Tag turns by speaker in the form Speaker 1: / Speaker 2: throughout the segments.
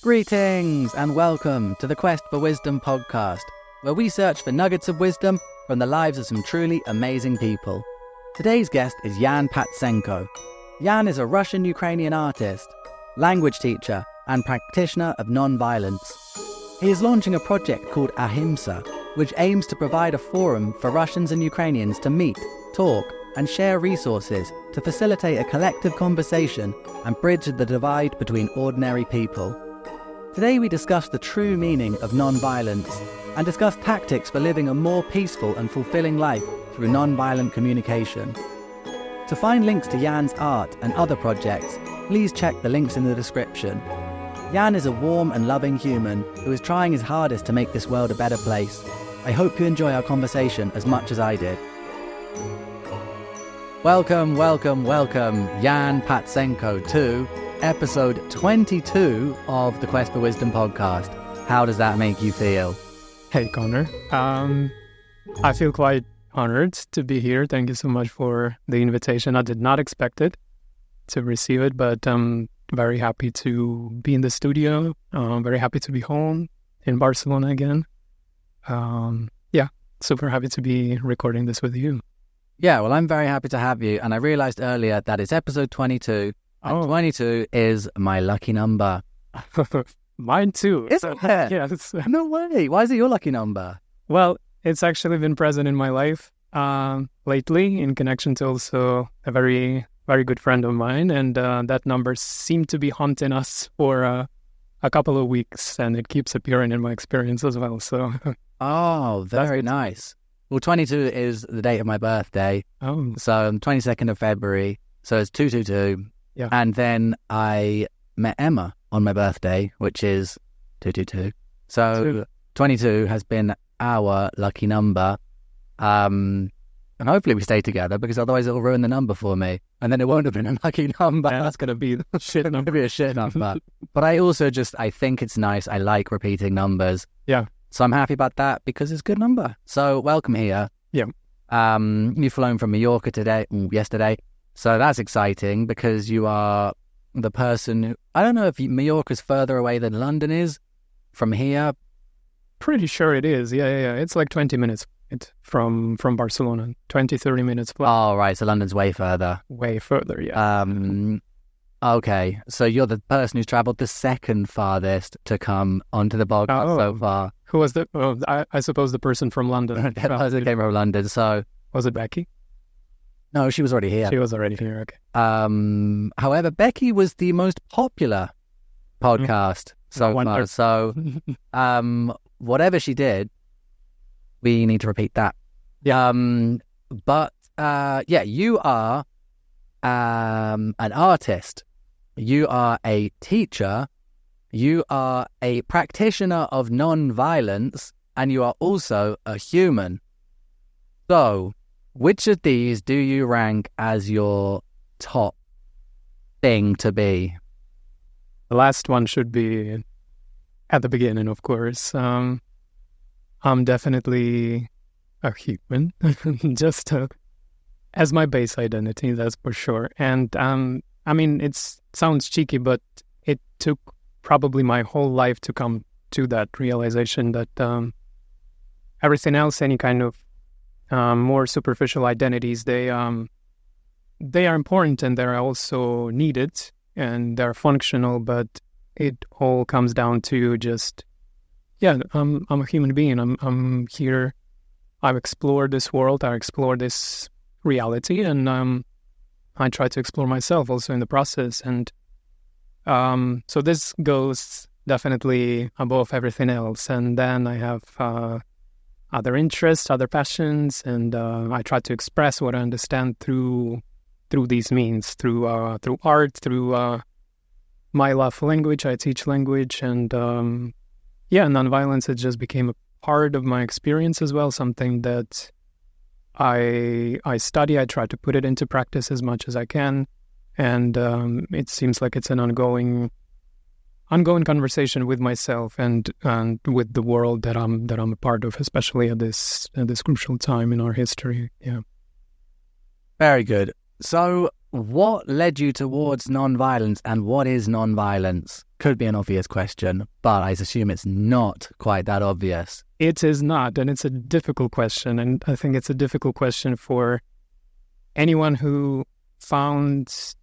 Speaker 1: Greetings and welcome to the Quest for Wisdom podcast, where we search for nuggets of wisdom from the lives of some truly amazing people. Today's guest is Yan Patsenko. Yan is a Russian-Ukrainian artist, language teacher, and practitioner of nonviolence. He is launching a project called Ahimsa, which aims to provide a forum for Russians and Ukrainians to meet, talk, and share resources to facilitate a collective conversation and bridge the divide between ordinary people. Today we discuss the true meaning of non-violence and discuss tactics for living a more peaceful and fulfilling life through non-violent communication. To find links to Yan's art and other projects, please check the links in the description. Yan is a warm and loving human who is trying his hardest to make this world a better place. I hope you enjoy our conversation as much as I did. Welcome, Yan Patsenko to episode 22 of the Quest for Wisdom podcast. How does that make you feel?
Speaker 2: Hey, Connor. I feel quite honored to be here. Thank you so much for the invitation. I did not expect it to receive it, but I'm very happy to be in the studio. Very happy to be home in Barcelona again. Super happy to be recording this with you.
Speaker 1: Yeah, well, I'm very happy to have you. And I realized earlier that it's episode 22. And 22 is my lucky number.
Speaker 2: Mine too.
Speaker 1: Is it?
Speaker 2: Yes.
Speaker 1: No way. Why is it your lucky number?
Speaker 2: Well, it's actually been present in my life lately in connection to also a very, very good friend of mine. And that number seemed to be haunting us for a couple of weeks. And it keeps appearing in my experience as well. So,
Speaker 1: oh, very nice. Well, 22 is the date of my birthday.
Speaker 2: Oh.
Speaker 1: So 22nd of February. So it's 222.
Speaker 2: Yeah.
Speaker 1: And then I met Emma on my birthday, which is 222. So 22 has been our lucky number. And hopefully we stay together, because otherwise it'll ruin the number for me. And then it won't have been a lucky number.
Speaker 2: Yeah, that's going to be a shit number.
Speaker 1: It'll be a shit number. But I also I think it's nice. I like repeating numbers.
Speaker 2: Yeah.
Speaker 1: So I'm happy about that because it's a good number. So welcome here.
Speaker 2: Yeah.
Speaker 1: You've flown from Mallorca yesterday. So that's exciting because you are the person who, I don't know if Mallorca's further away than London is from here.
Speaker 2: Pretty sure it is. Yeah. It's like 20 minutes from Barcelona. 20, 30 minutes flight.
Speaker 1: Oh, right. So London's way further.
Speaker 2: Way further, yeah.
Speaker 1: Okay. So you're the person who's travelled the second farthest to come onto the podcast so far.
Speaker 2: Who was I suppose the person from London.
Speaker 1: That person came from London. So
Speaker 2: was it Becky?
Speaker 1: No, she was already here.
Speaker 2: She was already here, okay.
Speaker 1: However, Becky was the most popular podcast so far. So, whatever she did, we need to repeat that.
Speaker 2: Yeah.
Speaker 1: You are an artist. You are a teacher. You are a practitioner of non-violence, and you are also a human. So, which of these do you rank as your top thing to be?
Speaker 2: The last one should be at the beginning, of course. I'm definitely a human, just as my base identity, that's for sure. And it sounds cheeky, but it took probably my whole life to come to that realization that everything else, any kind of more superficial identities, they are important and they're also needed and they're functional, but it all comes down to just, I'm a human being. I'm here. I've explored this world. I explore this reality, and I try to explore myself also in the process. And so this goes definitely above everything else. And then I have other interests, other passions, and I try to express what I understand through these means, through art, through my love for language. I teach language, and nonviolence, it just became a part of my experience as well, something that I study. I try to put it into practice as much as I can, and it seems like it's an ongoing conversation with myself and with the world that I'm a part of, especially at this crucial time in our history. Yeah.
Speaker 1: Very good. So what led you towards nonviolence, and what is nonviolence? could be an obvious question, but I assume it's not quite that obvious.
Speaker 2: It is not, and it's a difficult question, and I think it's a difficult question for anyone who found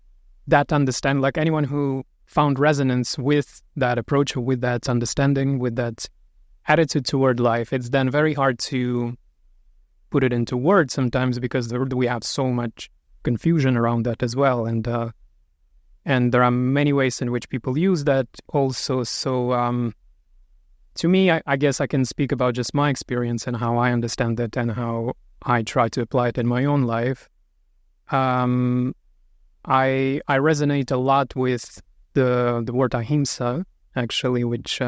Speaker 2: that understand, like anyone who found resonance with that approach, with that understanding, with that attitude toward life. It's then very hard to put it into words sometimes because we have so much confusion around that as well, and there are many ways in which people use that also. So to me, I guess I can speak about just my experience and how I understand it and how I try to apply it in my own life. I resonate a lot with the word Ahimsa, actually, which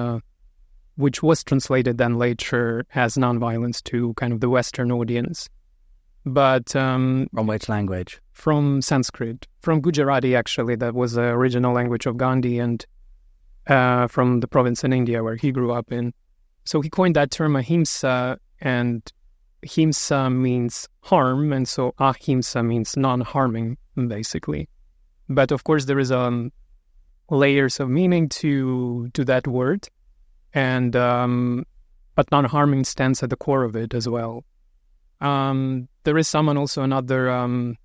Speaker 2: was translated then later as nonviolence to kind of the Western audience. But
Speaker 1: from which language?
Speaker 2: From Sanskrit, from Gujarati, actually. That was the original language of Gandhi, and from the province in India where he grew up in. So he coined that term Ahimsa, and Himsa means harm, and so Ahimsa means non-harming, basically. But of course, there is layers of meaning to that word, and but non-harming stands at the core of it as well. There is another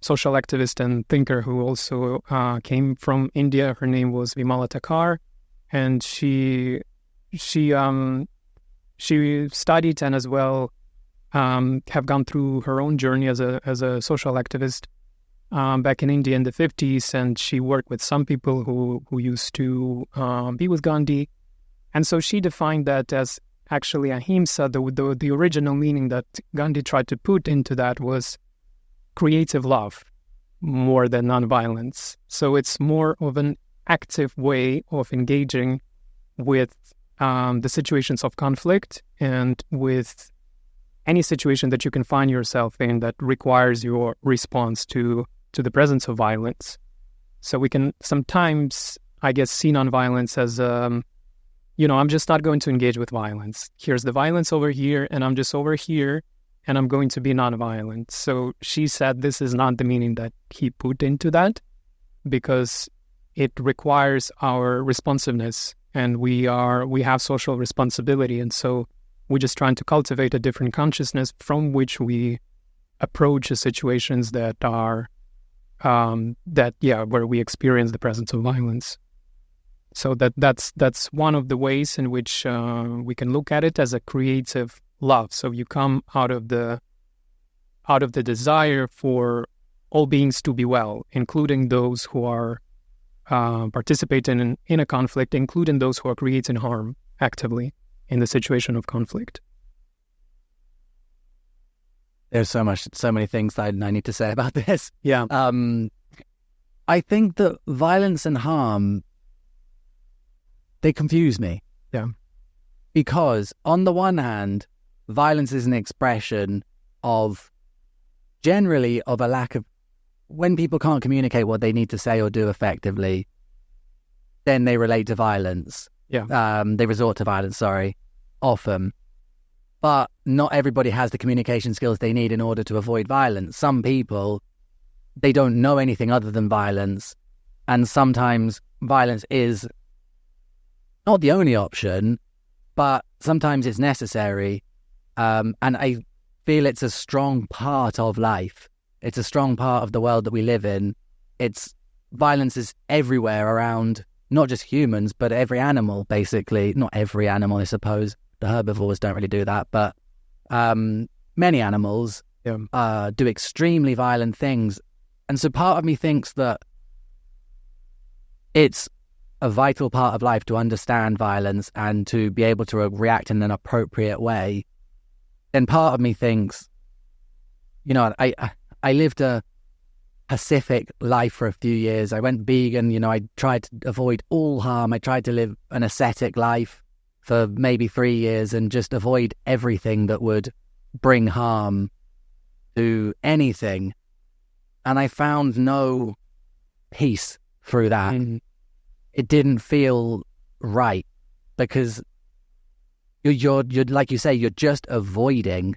Speaker 2: social activist and thinker who also came from India. Her name was Vimala Thakar, and she studied and as well have gone through her own journey as a social activist back in India in the 50s, and she worked with some people who used to be with Gandhi, and so she defined that as actually Ahimsa. The original meaning that Gandhi tried to put into that was creative love more than nonviolence. So it's more of an active way of engaging with the situations of conflict and with any situation that you can find yourself in that requires your response to the presence of violence. So we can sometimes, I guess, see nonviolence as, I'm just not going to engage with violence. Here's the violence over here, and I'm just over here, and I'm going to be nonviolent. So she said this is not the meaning that he put into that, because it requires our responsiveness, and we have social responsibility, and so we're just trying to cultivate a different consciousness from which we approach the situations that are where we experience the presence of violence. So that's one of the ways in which we can look at it as a creative love. So you come out of the desire for all beings to be well, including those who are participating in a conflict, including those who are creating harm actively in the situation of conflict.
Speaker 1: There's so many things that I need to say about this.
Speaker 2: Yeah.
Speaker 1: I think that violence and harm, they confuse me.
Speaker 2: Yeah.
Speaker 1: Because on the one hand, violence is an expression of generally of a lack of, when people can't communicate what they need to say or do effectively, then they relate to violence.
Speaker 2: Yeah.
Speaker 1: They resort to violence, often. But not everybody has the communication skills they need in order to avoid violence. Some people, they don't know anything other than violence. And sometimes violence is not the only option, but sometimes it's necessary. And I feel it's a strong part of life. It's a strong part of the world that we live in. Violence is everywhere around, not just humans, but every animal, basically. Not every animal, I suppose. The herbivores don't really do that, but many animals do extremely violent things. And so part of me thinks that it's a vital part of life to understand violence and to be able to react in an appropriate way. Then part of me thinks, I lived a pacific life for a few years. I went vegan, I tried to avoid all harm. I tried to live an ascetic life for maybe 3 years and just avoid everything that would bring harm to anything. And I found no peace through that. Mm-hmm. It didn't feel right because you're like you say, you're just avoiding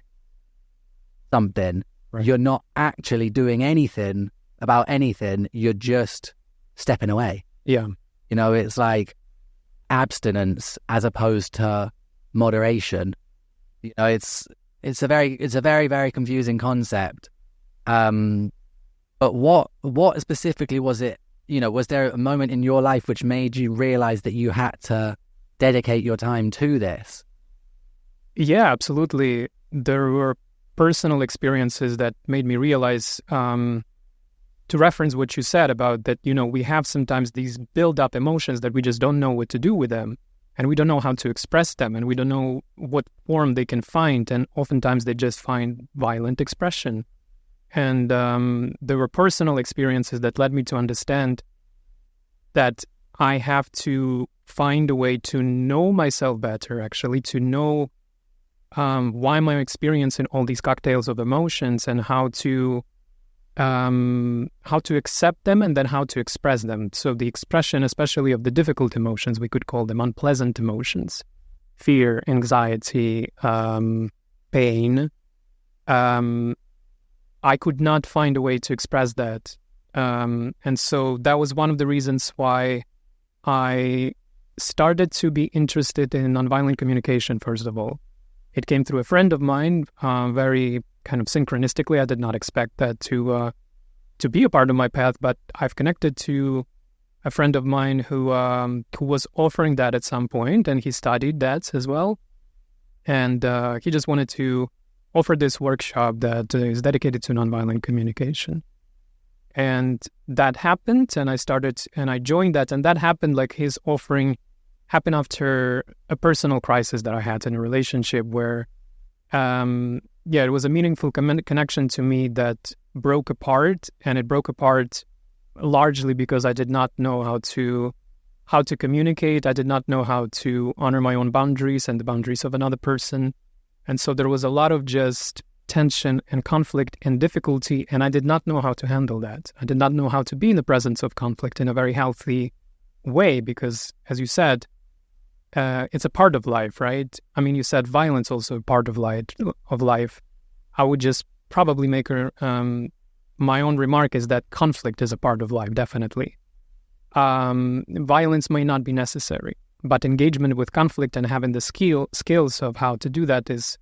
Speaker 1: something.
Speaker 2: Right.
Speaker 1: You're not actually doing anything about anything. You're just stepping away.
Speaker 2: Yeah.
Speaker 1: It's like abstinence as opposed to moderation. It's a very, very confusing concept. But what specifically was it? Was there a moment in your life which made you realize that you had to dedicate your time to this?
Speaker 2: Yeah, absolutely. There were personal experiences that made me realize, to reference what you said about that, we have sometimes these build-up emotions that we just don't know what to do with them, and we don't know how to express them, and we don't know what form they can find, and oftentimes they just find violent expression. And there were personal experiences that led me to understand that I have to find a way to know myself better, actually, to know why am I experiencing all these cocktails of emotions, and how to accept them, and then how to express them. So the expression, especially of the difficult emotions, we could call them unpleasant emotions, fear, anxiety, pain. I could not find a way to express that. And so that was one of the reasons why I started to be interested in nonviolent communication, first of all. It came through a friend of mine, very kind of synchronistically. I did not expect that to be a part of my path, but I've connected to a friend of mine who was offering that at some point, and he studied that as well. And he just wanted to offer this workshop that is dedicated to nonviolent communication. And that happened, and I joined that, and that happened, like his offering happened after a personal crisis that I had in a relationship where, it was a meaningful connection to me that broke apart, and it broke apart largely because I did not know how to communicate. I did not know how to honor my own boundaries and the boundaries of another person. And so there was a lot of just tension and conflict and difficulty, and I did not know how to handle that. I did not know how to be in the presence of conflict in a very healthy way because, as you said, it's a part of life, right? I mean, you said violence also a part of life. I would just probably make my own remark is that conflict is a part of life, definitely. Violence may not be necessary, but engagement with conflict and having the skills of how to do that is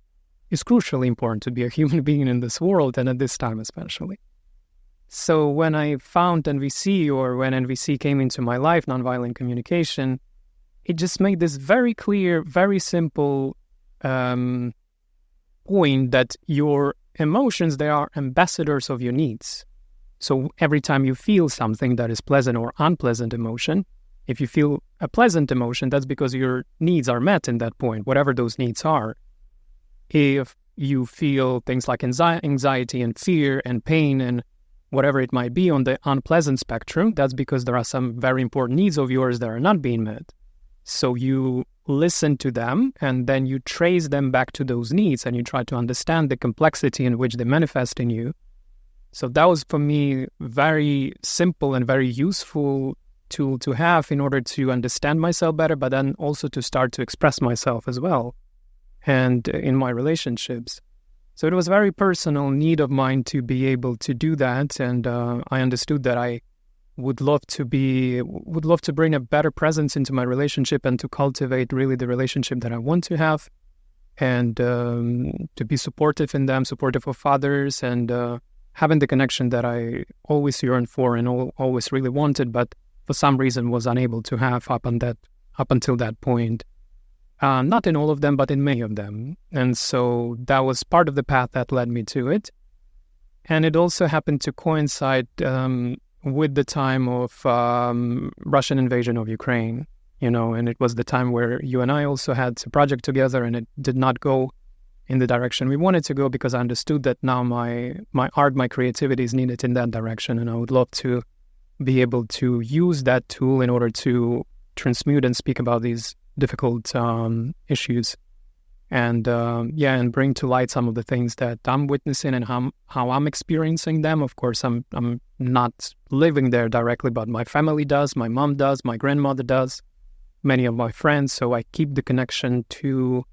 Speaker 2: crucially important to be a human being in this world, and at this time especially. So when I found NVC, or when NVC came into my life, nonviolent communication, it just made this very clear, very simple point that your emotions, they are ambassadors of your needs. So every time you feel something that is pleasant or unpleasant emotion, if you feel a pleasant emotion, that's because your needs are met in that point, whatever those needs are. If you feel things like anxiety and fear and pain and whatever it might be on the unpleasant spectrum, that's because there are some very important needs of yours that are not being met. So you listen to them, and then you trace them back to those needs, and you try to understand the complexity in which they manifest in you. So that was, for me, very simple and very useful tool to have in order to understand myself better, but then also to start to express myself as well, and in my relationships. So it was a very personal need of mine to be able to do that, and I understood that I would love to bring a better presence into my relationship and to cultivate really the relationship that I want to have, and to be supportive in them, supportive of others, and having the connection that I always yearned for and always really wanted, but for some reason was unable to have up until that point. Not in all of them, but in many of them. And so that was part of the path that led me to it. And it also happened to coincide with the time of Russian invasion of Ukraine, and it was the time where you and I also had a project together, and it did not go in the direction we wanted to go, because I understood that now my art, my creativity is needed in that direction, and I would love to be able to use that tool in order to transmute and speak about these difficult issues, and and bring to light some of the things that I'm witnessing and how I'm experiencing them. Of course, I'm not living there directly, but my family does, my mom does, my grandmother does, many of my friends. So I keep the connection to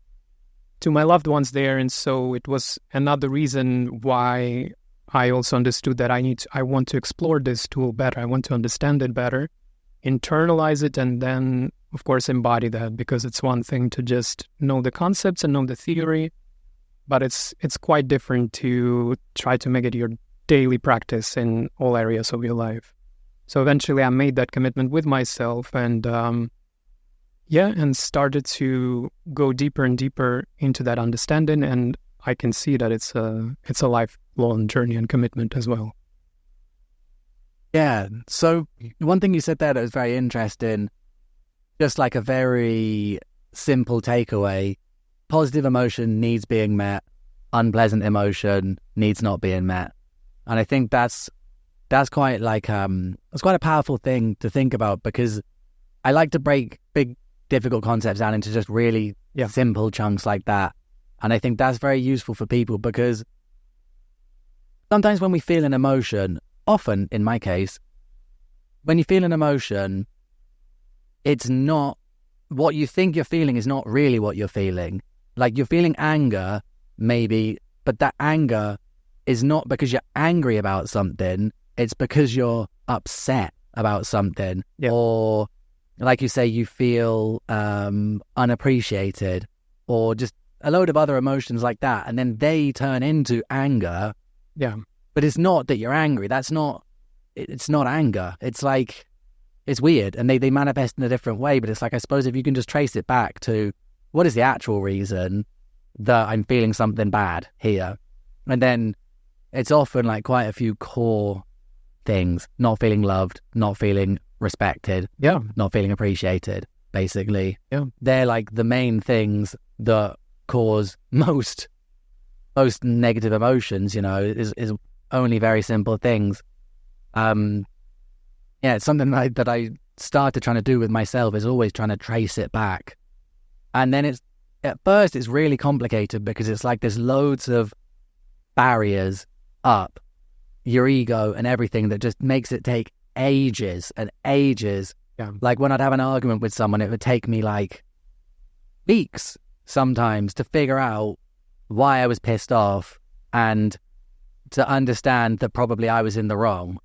Speaker 2: my loved ones there, and so it was another reason why I also understood that I want to explore this tool better. I want to understand it better, internalize it and then, of course, embody that, because it's one thing to just know the concepts and know the theory, but it's quite different to try to make it your daily practice in all areas of your life. So eventually I made that commitment with myself and and started to go deeper and deeper into that understanding, and I can see that it's a lifelong journey and commitment as well.
Speaker 1: Yeah. So one thing you said there that was very interesting, just like a very simple takeaway: positive emotion needs being met, unpleasant emotion needs not being met. And I think that's quite like it's quite a powerful thing to think about, because I like to break big difficult concepts down into just really simple chunks like that. And I think that's very useful for people, because sometimes when we feel an emotion, often in my case, when you feel an emotion, it's not what you think you're feeling is not really what you're feeling. Like, you're feeling anger, maybe, but that anger is not because you're angry about something. It's because you're upset about something. Yeah. Or, like you say, you feel unappreciated, or just a load of other emotions like that. And then they turn into anger.
Speaker 2: Yeah.
Speaker 1: But it's not that you're angry. It's not anger. It's like, it's weird. And they manifest in a different way. But it's like, I suppose if you can just trace it back to what is the actual reason that I'm feeling something bad here. And then it's often like quite a few core things: not feeling loved, not feeling respected, not feeling appreciated, basically. Yeah. They're like the main things that cause most negative emotions, is only very simple things. It's something that I started trying to do with myself, is always trying to trace it back. And then at first it's really complicated, because it's like there's loads of barriers up your ego and everything that just makes it take ages and ages. Yeah. Like, when I'd have an argument with someone, it would take me like weeks sometimes to figure out why I was pissed off and to understand that probably I was in the wrong,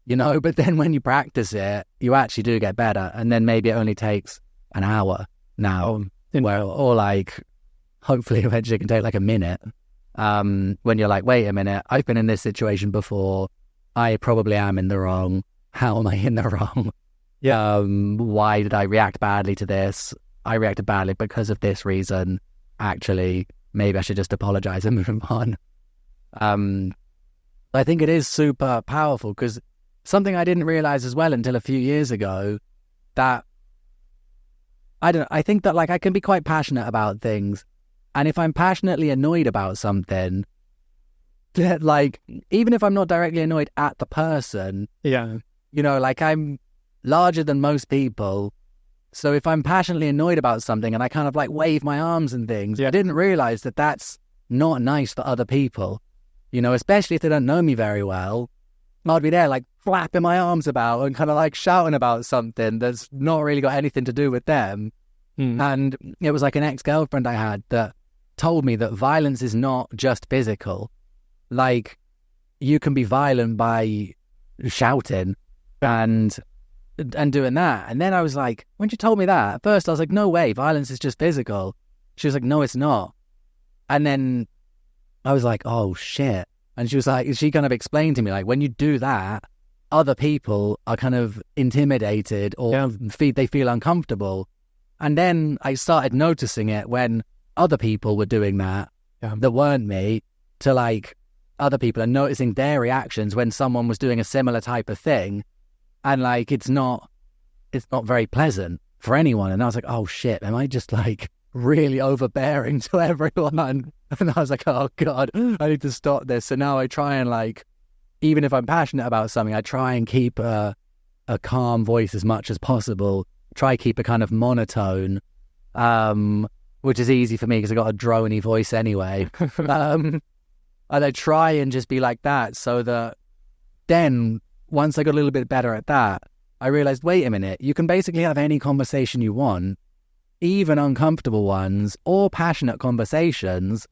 Speaker 1: but then when you practice it, you actually do get better. And then maybe it only takes an hour now, or like, hopefully eventually it can take like a minute. When you're like, wait a minute, I've been in this situation before. I probably am in the wrong. How am I in the wrong? Yeah. Why did I react badly to this? I reacted badly because of this reason. Actually, maybe I should just apologize and move on. I think it is super powerful, because something I didn't realize as well until a few years ago, that I think that like I can be quite passionate about things. And if I'm passionately annoyed about something, like, even if I'm not directly annoyed at the person, like, I'm larger than most people. So if I'm passionately annoyed about something and I kind of like wave my arms and things, I didn't realize that that's not nice for other people, especially if they don't know me very well. I'd be there like flapping my arms about and kind of like shouting about something that's not really got anything to do with them. And it was like an ex-girlfriend I had that told me that violence is not just physical. Like, you can be violent by shouting and doing that. And then I was like, when she told me that, at first I was like, no way, violence is just physical. She was like, no, it's not. And then I was like, oh shit. And she kind of explained to me, like, when you do that, other people are kind of intimidated, or they feel uncomfortable. And then I started noticing it when other people were doing that weren't me, to like other people, and noticing their reactions when someone was doing a similar type of thing. And like, it's not very pleasant for anyone. And I was like, oh shit, am I just like really overbearing to everyone? And I was like, oh God, I need to stop this. So now I try and like, even if I'm passionate about something, I try and keep a calm voice as much as possible. Try keep a kind of monotone, which is easy for me because I got a droney voice anyway. And I try and just be like that, so that then once I got a little bit better at that, I realized, wait a minute, you can basically have any conversation you want, even uncomfortable ones or passionate conversations,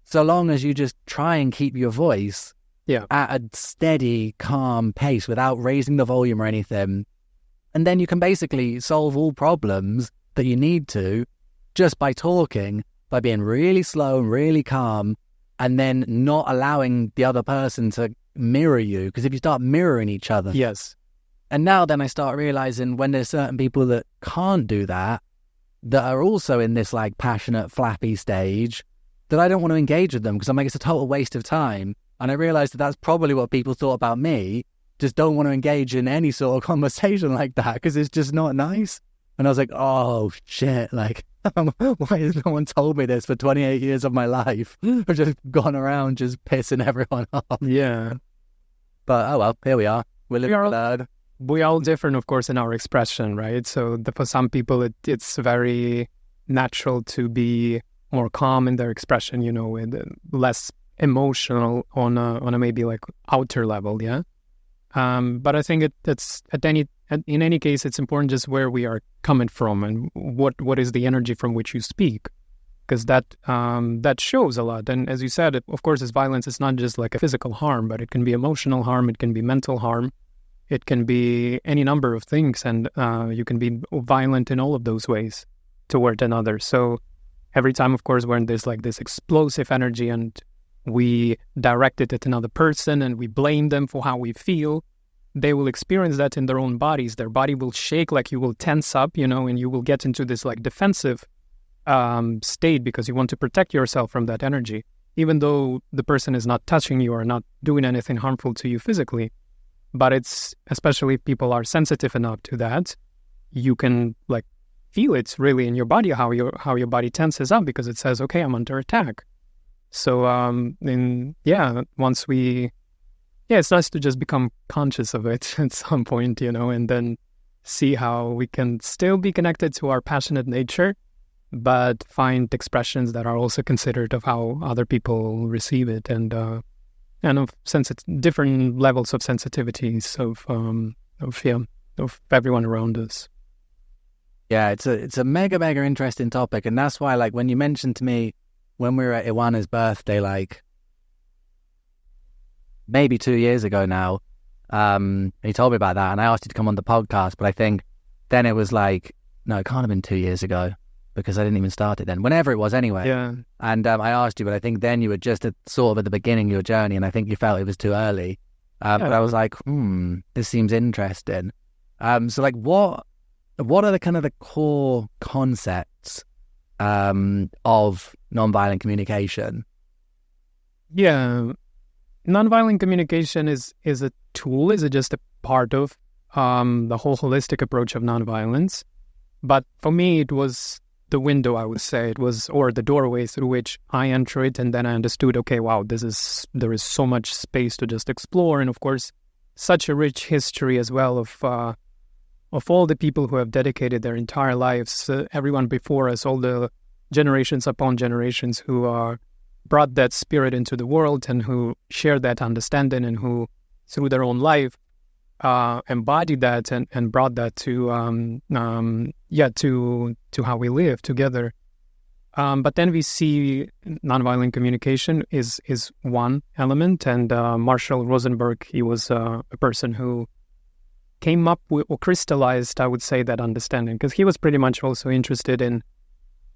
Speaker 1: so long as you just try and keep your voice at a steady, calm pace without raising the volume or anything. And then you can basically solve all problems that you need to just by talking, by being really slow and really calm, and then not allowing the other person to mirror you. Because if you start mirroring each other.
Speaker 2: Yes.
Speaker 1: And now then I start realizing when there's certain people that can't do that are also in this like passionate, flappy stage, that I don't want to engage with them because I'm like, it's a total waste of time. And I realized that that's probably what people thought about me. Just don't want to engage in any sort of conversation like that because it's just not nice. And I was like, oh shit, like, why has no one told me this for 28 years of my life? I've just gone around just pissing everyone off.
Speaker 2: Yeah.
Speaker 1: But oh well, here we are. We're living third.
Speaker 2: We are all different, of course, in our expression, right? So for some people, it's very natural to be more calm in their expression, you know, and less emotional on a maybe like outer level, yeah. But I think in any case, it's important just where we are coming from and what is the energy from which you speak, because that shows a lot. And as you said, of course, this violence is not just like a physical harm, but it can be emotional harm, it can be mental harm, it can be any number of things, and you can be violent in all of those ways toward another. So every time, of course, when there's like this explosive energy and we direct it at another person and we blame them for how we feel, they will experience that in their own bodies. Their body will shake, like you will tense up, you know, and you will get into this like defensive state because you want to protect yourself from that energy, even though the person is not touching you or not doing anything harmful to you physically. But it's, especially if people are sensitive enough to that, you can like feel it really in your body, how your body tenses up because it says, okay, I'm under attack. So, it's nice to just become conscious of it at some point, you know, and then see how we can still be connected to our passionate nature, but find expressions that are also considerate of how other people receive it and of different levels of sensitivities of everyone around us.
Speaker 1: Yeah, it's a mega interesting topic, and that's why, like, when you mentioned to me when we were at Iwana's birthday, like maybe 2 years ago now, he told me about that, and I asked you to come on the podcast, but I think then it was like, no, it can't have been 2 years ago because I didn't even start it then. Whenever it was, anyway.
Speaker 2: Yeah.
Speaker 1: And I asked you, but I think then you were just at the beginning of your journey, and I think you felt it was too early. But I was like, this seems interesting. So, like, what are the kind of the core concepts of nonviolent communication?
Speaker 2: Yeah, nonviolent communication is a tool, is just a part of the whole holistic approach of nonviolence. But for me, it was the window, I would say, or the doorway through which I entered it, and then I understood, okay, wow, there is so much space to just explore, and of course, such a rich history as well of all the people who have dedicated their entire lives, everyone before us, all the generations upon generations who brought that spirit into the world and who shared that understanding and who, through their own life, embodied that and brought that to how we live together. But then we see nonviolent communication is one element, and Marshall Rosenberg, he was a person who came up with, or crystallized, I would say, that understanding, because he was pretty much also interested in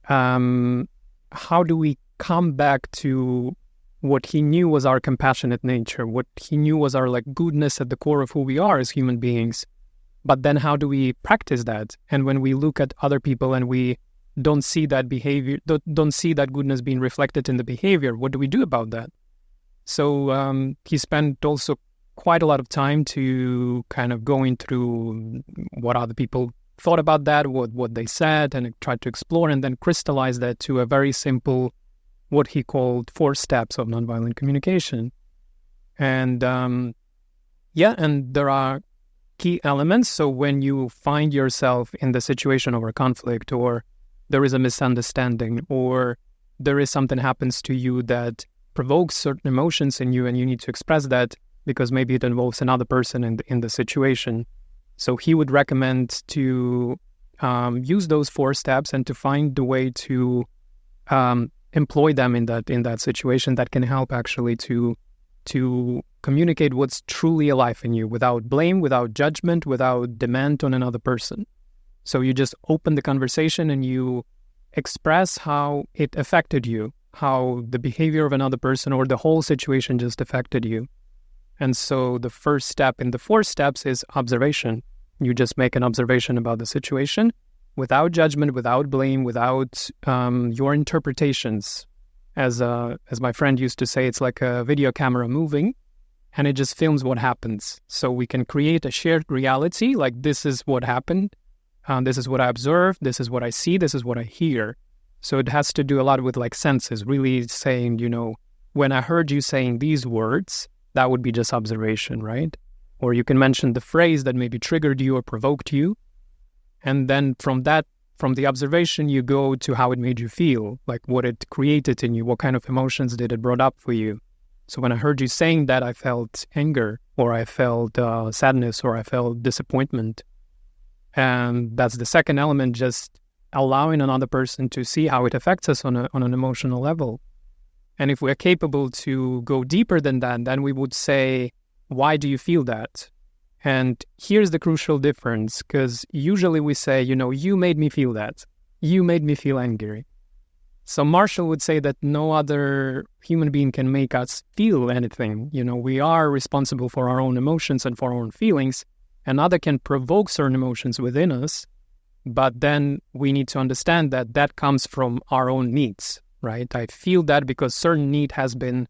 Speaker 2: how do we come back to what he knew was our compassionate nature, what he knew was our like goodness at the core of who we are as human beings. But then how do we practice that? And when we look at other people and we don't see that behavior, don't see that goodness being reflected in the behavior, what do we do about that? So he spent also quite a lot of time to kind of going through what other people thought about that, what they said, and tried to explore and then crystallize that to a very simple, what he called 4 steps of nonviolent communication. And and there are key elements. So when you find yourself in the situation of a conflict, or there is a misunderstanding, or there is something happens to you that provokes certain emotions in you and you need to express that because maybe it involves another person in the situation. So he would recommend to use those 4 steps and to find the way to employ them in that situation that can help actually to communicate what's truly alive in you without blame, without judgment, without demand on another person. So you just open the conversation and you express how it affected you, how the behavior of another person or the whole situation just affected you. And so the first step in the 4 steps is observation. You just make an observation about the situation without judgment, without blame, without your interpretations. As my friend used to say, it's like a video camera moving, and it just films what happens. So we can create a shared reality, like this is what happened, this is what I observed, this is what I see, this is what I hear. So it has to do a lot with like senses, really saying, when I heard you saying these words, that would be just observation, right? Or you can mention the phrase that maybe triggered you or provoked you. And then from the observation, you go to how it made you feel, like what it created in you, what kind of emotions did it brought up for you. So when I heard you saying that, I felt anger, or I felt sadness, or I felt disappointment. And that's the second element, just allowing another person to see how it affects us on an emotional level. And if we're capable to go deeper than that, then we would say, why do you feel that? And here's the crucial difference, because usually we say, you made me feel that. You made me feel angry. So Marshall would say that no other human being can make us feel anything. We are responsible for our own emotions and for our own feelings. Another can provoke certain emotions within us, but then we need to understand that that comes from our own needs, right? I feel that because certain need has been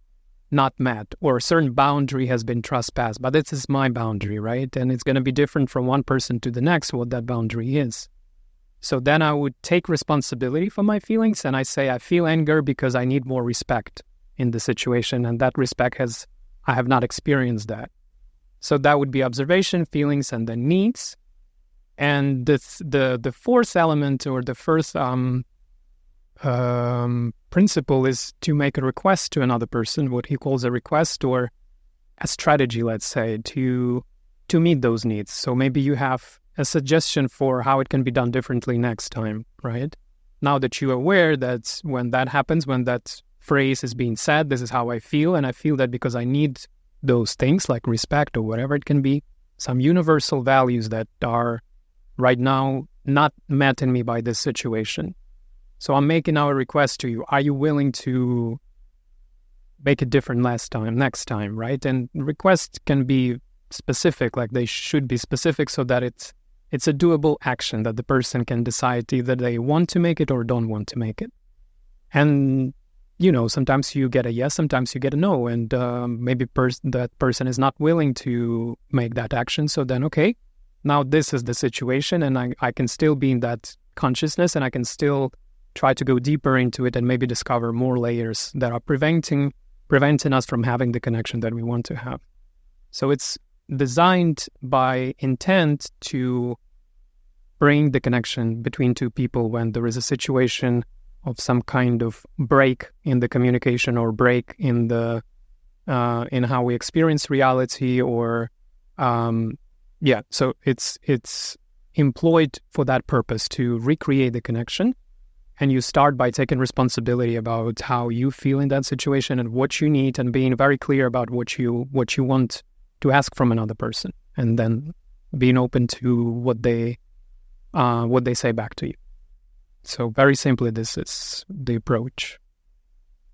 Speaker 2: not met, or a certain boundary has been trespassed, but this is my boundary, right? And it's going to be different from one person to the next what that boundary is. So then I would take responsibility for my feelings, and I say I feel anger because I need more respect in the situation, and that respect I have not experienced that. So that would be observation, feelings, and then needs. And the fourth element, or the first principle, is to make a request to another person, what he calls a request or a strategy, let's say, to meet those needs. So maybe you have a suggestion for how it can be done differently next time, right? Now that you're aware that when that happens, when that phrase is being said, this is how I feel, and I feel that because I need those things like respect or whatever it can be, some universal values that are right now not met in me by this situation. So I'm making now a request to you. Are you willing to make it different next time, right? And requests can be specific, like they should be specific so that it's a doable action that the person can decide either they want to make it or don't want to make it. And, sometimes you get a yes, sometimes you get a no, and maybe that person is not willing to make that action. So then, okay, now this is the situation, and I can still be in that consciousness, and I can still try to go deeper into it and maybe discover more layers that are preventing us from having the connection that we want to have. So it's designed by intent to bring the connection between two people when there is a situation of some kind of break in the communication or break in the in how we experience reality, or so it's employed for that purpose, to recreate the connection. And you start by taking responsibility about how you feel in that situation and what you need, and being very clear about what you want to ask from another person, and then being open to what they say back to you. So very simply, this is the approach.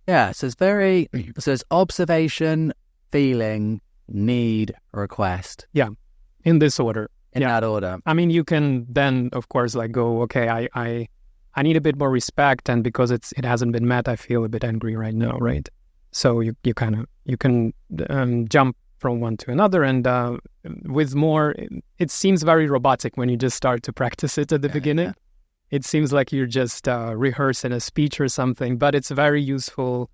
Speaker 1: Yeah, so it's observation, feeling, need, request.
Speaker 2: Yeah, in this order.
Speaker 1: In that order.
Speaker 2: I mean, you can then, of course, go, okay, I need a bit more respect, and because it hasn't been met, I feel a bit angry right now, right? So you can jump from one to another, and with more, it seems very robotic when you just start to practice it at the beginning. Yeah. It seems like you're just rehearsing a speech or something, but it's very useful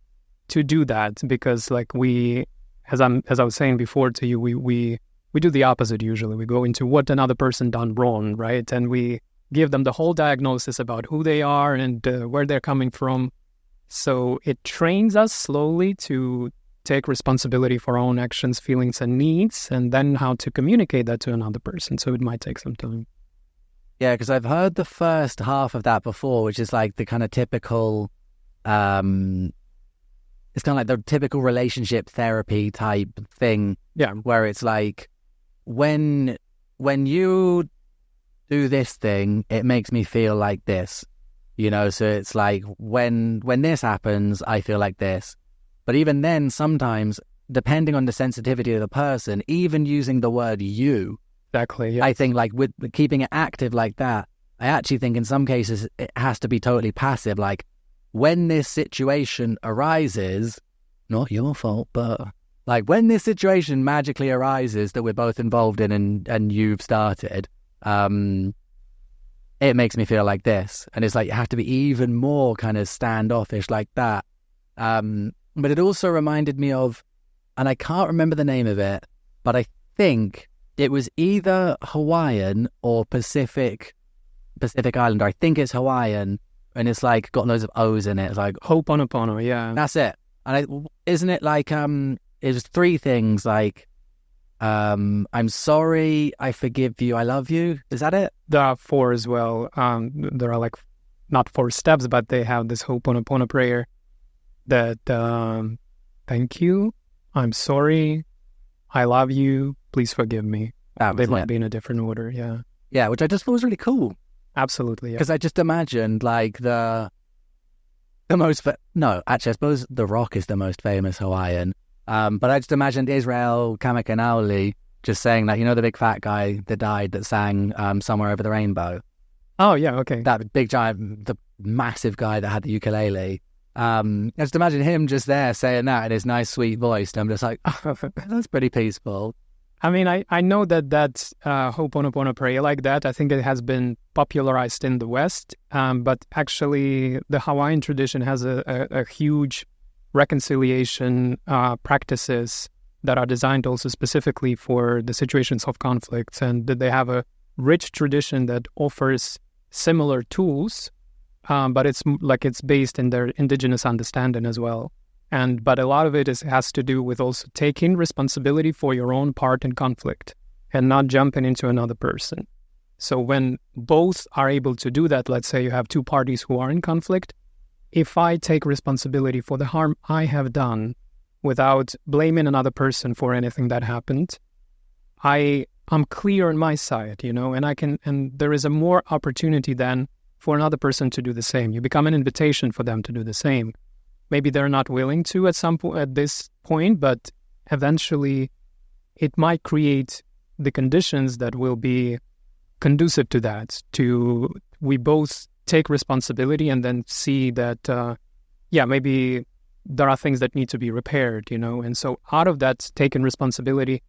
Speaker 2: to do that, because as I was saying before to you, we do the opposite usually. We go into what another person done wrong, right? And we give them the whole diagnosis about who they are and where they're coming from. So it trains us slowly to take responsibility for our own actions, feelings, and needs, and then how to communicate that to another person. So it might take some time.
Speaker 1: Yeah, because I've heard the first half of that before, which is like the kind of typical it's kind of like the typical relationship therapy type thing.
Speaker 2: Yeah.
Speaker 1: Where it's like, when you do this thing, it makes me feel like this, you know? So it's like, when this happens, I feel like this. But even then, sometimes, depending on the sensitivity of the person, even using the word you,
Speaker 2: exactly, yeah.
Speaker 1: I think like with keeping it active like that, I actually think in some cases it has to be totally passive. Like, when this situation arises, not your fault, but like when this situation magically arises that we're both involved in and you've started, it makes me feel like this. And it's like, you have to be even more kind of standoffish like that. But it also reminded me of, and I can't remember the name of it, but I think it was either Hawaiian or Pacific Islander. I think it's Hawaiian, and it's like got loads of O's in it. It's like
Speaker 2: Ho'oponopono, yeah.
Speaker 1: That's it. And isn't it like it was 3 things like I'm sorry, I forgive you, I love you. Is that it?
Speaker 2: There are 4 as well. There are like not 4 steps, but they have this Ho'oponopono prayer that thank you, I'm sorry, I love you, please forgive me. They might be in a different order, yeah.
Speaker 1: Yeah, which I just thought was really cool.
Speaker 2: Absolutely, yeah.
Speaker 1: Because I just imagined like the most... no, actually, I suppose The Rock is the most famous Hawaiian. But I just imagined Israel Kamikanaoli just saying that, you know, the big fat guy that died that sang Somewhere Over the Rainbow.
Speaker 2: Oh, yeah, okay.
Speaker 1: That big giant, the massive guy that had the ukulele. I just imagine him just there saying that in his nice, sweet voice. And I'm just like, oh, that's pretty peaceful.
Speaker 2: I mean, I know that Ho'oponopono prayer like that, I think it has been popularized in the West, but actually the Hawaiian tradition has a huge reconciliation practices that are designed also specifically for the situations of conflicts, and that they have a rich tradition that offers similar tools, but it's based in their indigenous understanding as well. But a lot of it has to do with also taking responsibility for your own part in conflict and not jumping into another person. So when both are able to do that, let's say you have 2 parties who are in conflict, if I take responsibility for the harm I have done without blaming another person for anything that happened, I'm clear on my side, you know, and there is a more opportunity then for another person to do the same. You become an invitation for them to do the same. Maybe they're not willing to at this point, but eventually it might create the conditions that will be conducive to that, we both take responsibility and then see that, maybe there are things that need to be repaired, you know. And so out of that taken responsibility,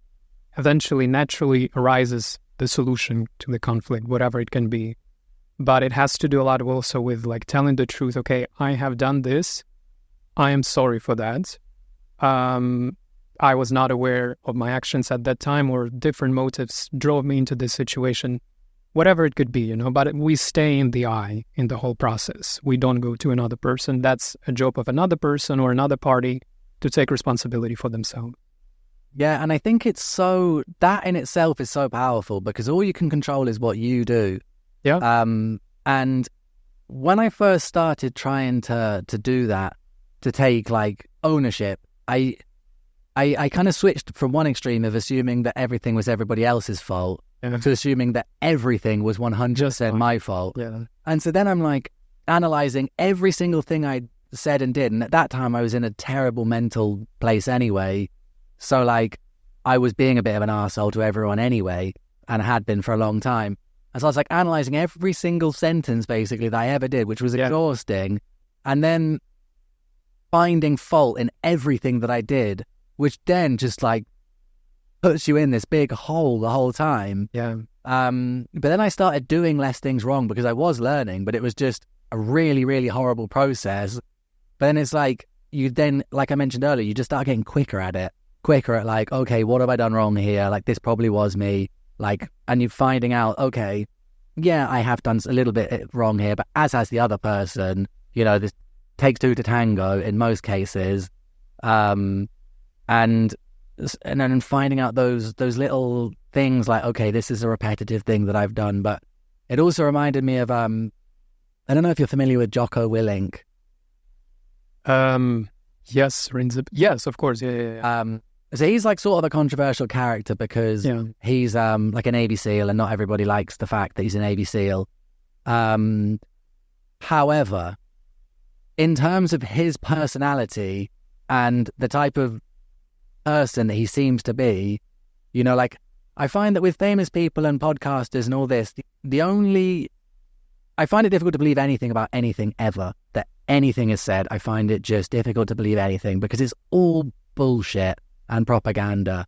Speaker 2: eventually, naturally arises the solution to the conflict, whatever it can be. But it has to do a lot also with like telling the truth. Okay, I have done this. I am sorry for that. I was not aware of my actions at that time, or different motives drove me into this situation. Whatever it could be, you know, but we stay in the eye in the whole process. We don't go to another person. That's a job of another person or another party to take responsibility for themselves.
Speaker 1: Yeah, and I think that in itself is so powerful, because all you can control is what you do.
Speaker 2: Yeah.
Speaker 1: And when I first started trying to do that, to take like ownership, I kind of switched from one extreme of assuming that everything was everybody else's fault to assuming that everything was 100% my fault.
Speaker 2: Yeah.
Speaker 1: And so then I'm like analyzing every single thing I said and did. And at that time I was in a terrible mental place anyway. So like I was being a bit of an arsehole to everyone anyway, and had been for a long time. And so I was like analyzing every single sentence basically that I ever did, which was exhausting. And then finding fault in everything that I did, which then just like puts you in this big hole the whole time.
Speaker 2: Yeah.
Speaker 1: But then I started doing less things wrong because I was learning, but it was just a really, really horrible process. But then it's like, you then, like I mentioned earlier, you just start getting quicker at like, okay, what have I done wrong here? Like, this probably was me. Like, and you're finding out, okay, yeah, I have done a little bit wrong here, but as has the other person, you know, this takes 2 to tango in most cases. And then finding out those little things like, okay, this is a repetitive thing that I've done. But it also reminded me of, I don't know if you're familiar with Jocko Willink.
Speaker 2: Yes, yes, of course.
Speaker 1: So he's like sort of a controversial character because he's like a Navy SEAL, and not everybody likes the fact that he's a Navy SEAL. However, in terms of his personality and the type of person that he seems to be, like I find that with famous people and podcasters and all this, I find it difficult to believe anything about anything ever, that anything is said. I find it just difficult to believe anything because it's all bullshit and propaganda.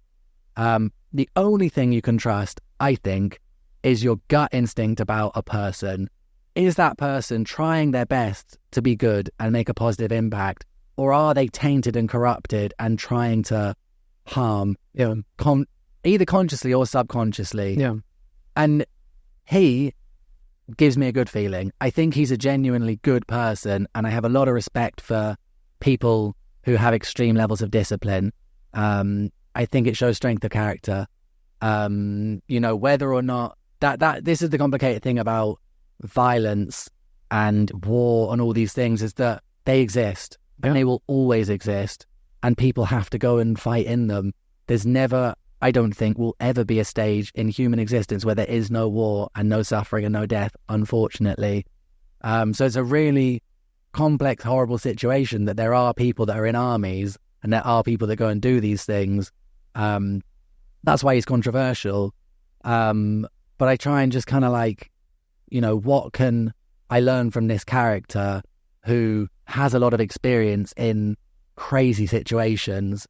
Speaker 1: The only thing you can trust, I think, is your gut instinct about a person. Is that person trying their best to be good and make a positive impact, or are they tainted and corrupted and trying to harm, either consciously or subconsciously?
Speaker 2: Yeah.
Speaker 1: And he gives me a good feeling. I think he's a genuinely good person, and I have a lot of respect for people who have extreme levels of discipline. I think it shows strength of character. Whether or not that this is the complicated thing about violence and war and all these things, is that they exist and they will always exist, and people have to go and fight in them. There's never, I don't think, will ever be a stage in human existence where there is no war and no suffering and no death, unfortunately. So it's a really complex, horrible situation that there are people that are in armies and there are people that go and do these things. That's why he's controversial. But I try and just kind of like, what can I learn from this character who has a lot of experience in crazy situations?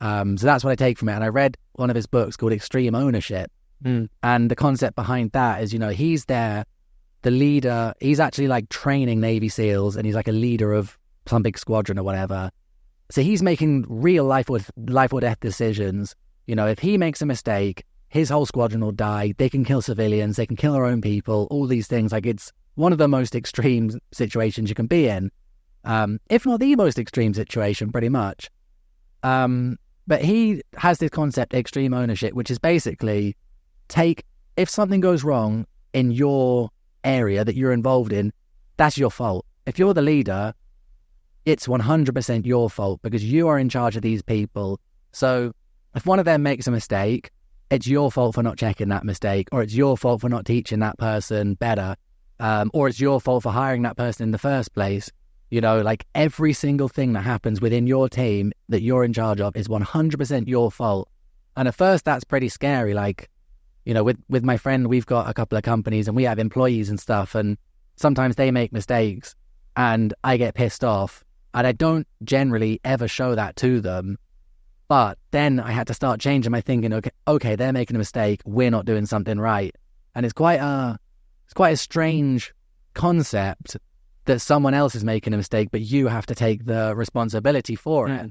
Speaker 1: So that's what I take from it. And I read one of his books called Extreme Ownership. And the concept behind that is, he's the leader. He's actually like training Navy SEALs, and he's like a leader of some big squadron or whatever. So he's making real life or death decisions. If he makes a mistake, his whole squadron will die. They can kill civilians. They can kill their own people. All these things. Like, it's one of the most extreme situations you can be in. If not the most extreme situation, pretty much. But he has this concept, extreme ownership, which is basically if something goes wrong in your area that you're involved in, that's your fault. If you're the leader, it's 100% your fault because you are in charge of these people. So if one of them makes a mistake, it's your fault for not checking that mistake, or it's your fault for not teaching that person better, or it's your fault for hiring that person in the first place. Like every single thing that happens within your team that you're in charge of is 100% your fault. And at first that's pretty scary. Like, with my friend, we've got a couple of companies and we have employees and stuff, and sometimes they make mistakes and I get pissed off, and I don't generally ever show that to them. But then I had to start changing my thinking. Okay, they're making a mistake. We're not doing something right. And it's quite a strange concept that someone else is making a mistake, but you have to take the responsibility for it.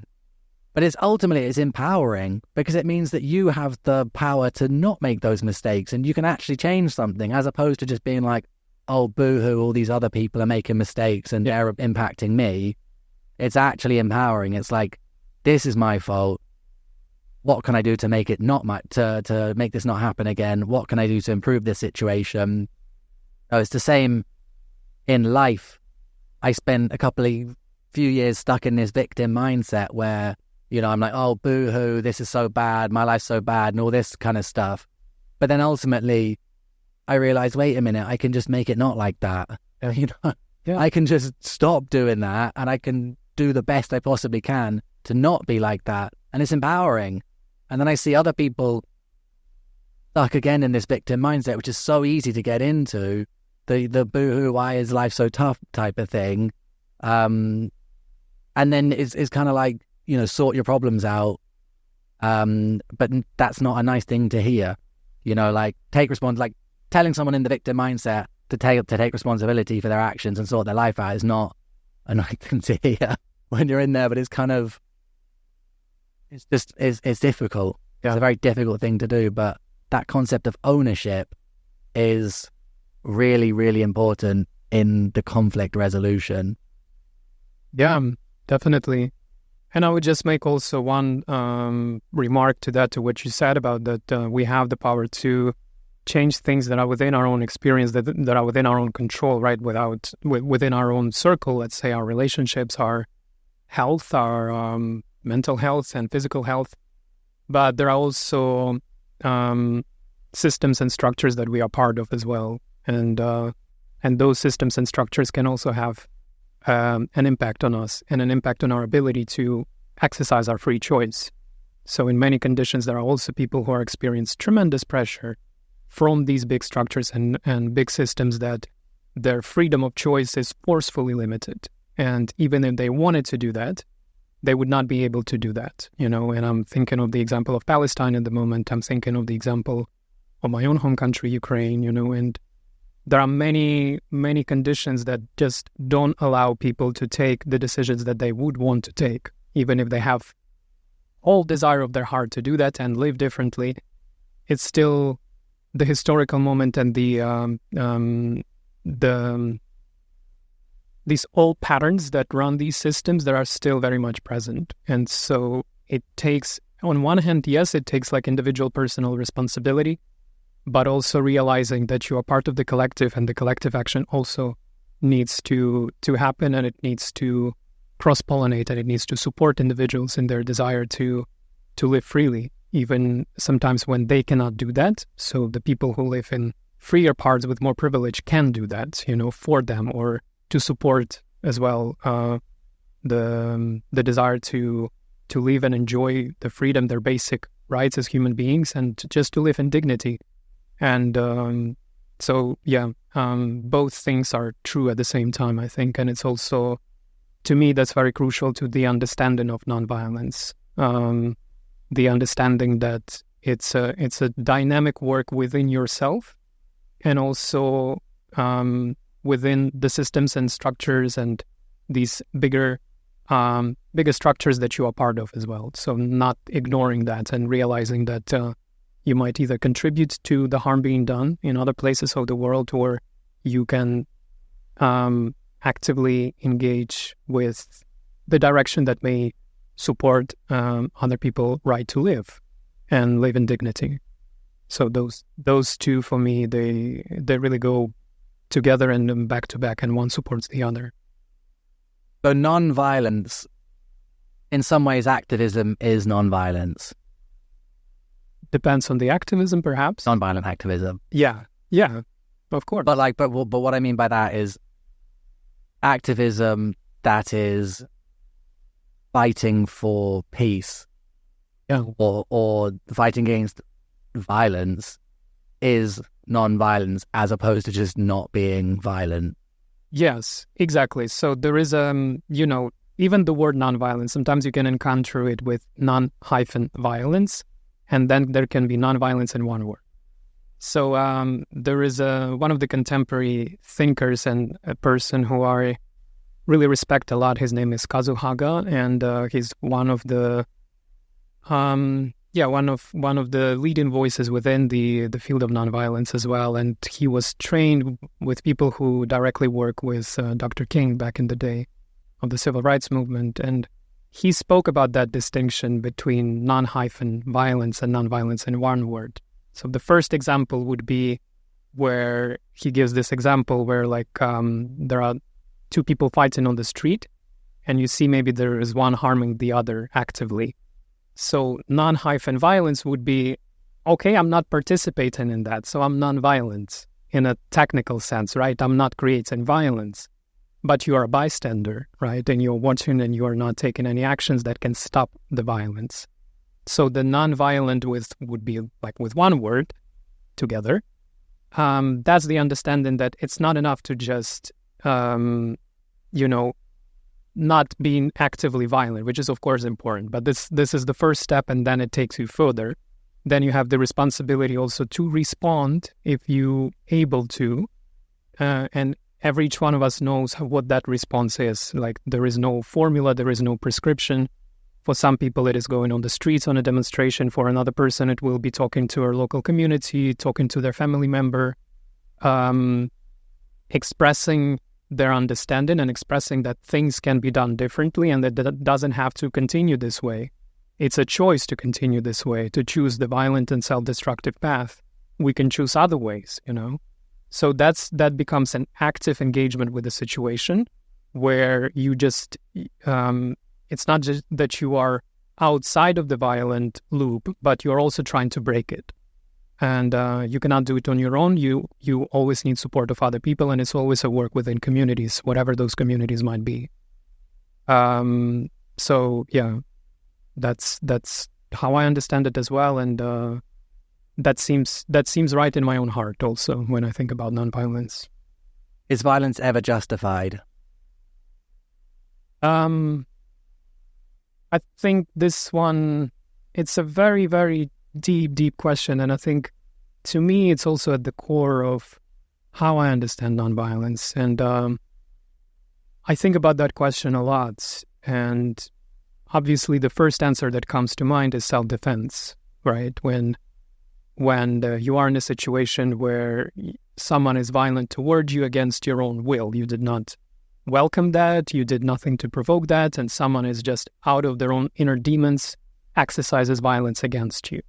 Speaker 1: But it's empowering because it means that you have the power to not make those mistakes, and you can actually change something, as opposed to just being like, oh, boo-hoo, all these other people are making mistakes and they're impacting me. It's actually empowering. It's like, this is my fault. What can I do to make it to make this not happen again? What can I do to improve this situation? It's the same in life. I spent few years stuck in this victim mindset where, I'm like, oh, boo-hoo, this is so bad, my life's so bad, and all this kind of stuff. But then ultimately, I realized, wait a minute, I can just make it not like that. I can just stop doing that, and I can do the best I possibly can to not be like that. And it's empowering. And then I see other people stuck again in this victim mindset, which is so easy to get into, the boo-hoo, why is life so tough type of thing. And then it's kind of like, sort your problems out. But that's not a nice thing to hear. Like like telling someone in the victim mindset to take responsibility for their actions and sort their life out is not a nice thing to hear when you're in there. But it's kind of, it's difficult. Yeah. It's a very difficult thing to do. But that concept of ownership is really, really important in the conflict resolution.
Speaker 2: Yeah, definitely. And I would just make also one remark to that, to what you said about that we have the power to change things that are within our own experience, that are within our own control, right? Within our own circle, let's say our relationships, our health, our mental health and physical health, but there are also systems and structures that we are part of as well, and those systems and structures can also have an impact on us and an impact on our ability to exercise our free choice. So in many conditions, there are also people who are experiencing tremendous pressure from these big structures and big systems that their freedom of choice is forcefully limited. And even if they wanted to do that, they would not be able to do that, and I'm thinking of the example of Palestine at the moment. I'm thinking of the example of my own home country, Ukraine, and there are many, many conditions that just don't allow people to take the decisions that they would want to take, even if they have all desire of their heart to do that and live differently. It's still the historical moment and these old patterns that run these systems that are still very much present. And so it takes, on one hand, yes, it takes like individual personal responsibility, but also realizing that you are part of the collective, and the collective action also needs to happen, and it needs to cross-pollinate, and it needs to support individuals in their desire to live freely, even sometimes when they cannot do that. So the people who live in freer parts with more privilege can do that, for them, or to support as well the desire to live and enjoy the freedom, their basic rights as human beings, and just to live in dignity. And both things are true at the same time, I think. And it's also, to me, that's very crucial to the understanding of nonviolence. The understanding that it's a dynamic work within yourself, and also within the systems and structures and these bigger structures that you are part of as well. So not ignoring that and realizing that you might either contribute to the harm being done in other places of the world, or you can actively engage with the direction that may support other people's right to live and live in dignity. So those two, for me, they really go together and back to back, and one supports the other.
Speaker 1: So non-violence, in some ways, activism is non-violence.
Speaker 2: Depends on the activism, perhaps.
Speaker 1: Non-violent activism.
Speaker 2: Yeah, of course.
Speaker 1: But what I mean by that is activism that is fighting for peace, or fighting against violence, is non-violence, as opposed to just not being violent.
Speaker 2: Yes, exactly. So there is, even the word non-violence, sometimes you can encounter it with non-violence, and then there can be non-violence in one word. So there is one of the contemporary thinkers and a person who I really respect a lot. His name is Kazu Haga, and he's one of the one of the leading voices within the field of nonviolence as well. And he was trained with people who directly work with Dr. King back in the day of the civil rights movement. And he spoke about that distinction between non-violence and nonviolence in one word. So the first example would be where he gives this example where there are two people fighting on the street, and you see maybe there is one harming the other actively. So non-violence would be, okay, I'm not participating in that, so I'm non-violent in a technical sense, right? I'm not creating violence, but you are a bystander, right? And you're watching and you are not taking any actions that can stop the violence. So the non-violent would be like with one word together. That's the understanding that it's not enough to just, not being actively violent, which is of course important, but this is the first step, and then it takes you further. Then you have the responsibility also to respond if you able to, and each one of us knows what that response is. Like, there is no formula, there is no prescription. For some people, it is going on the streets on a demonstration. For another person, it will be talking to our local community, talking to their family member, expressing their understanding and expressing that things can be done differently and that it doesn't have to continue this way. It's a choice to continue this way, to choose the violent and self-destructive path. We can choose other ways, So that becomes an active engagement with the situation where you just it's not just that you are outside of the violent loop, but you're also trying to break it. And you cannot do it on your own. You always need support of other people, and it's always a work within communities, whatever those communities might be. So yeah, that's how I understand it as well, and that seems right in my own heart also when I think about nonviolence.
Speaker 1: Is violence ever justified?
Speaker 2: I think this one, it's a very, very deep question, and I think to me it's also at the core of how I understand nonviolence, and I think about that question a lot. And obviously the first answer that comes to mind is self-defense, right? When you are in a situation where someone is violent toward you against your own will, you did not welcome that, you did nothing to provoke that, and someone is just out of their own inner demons exercises violence against you.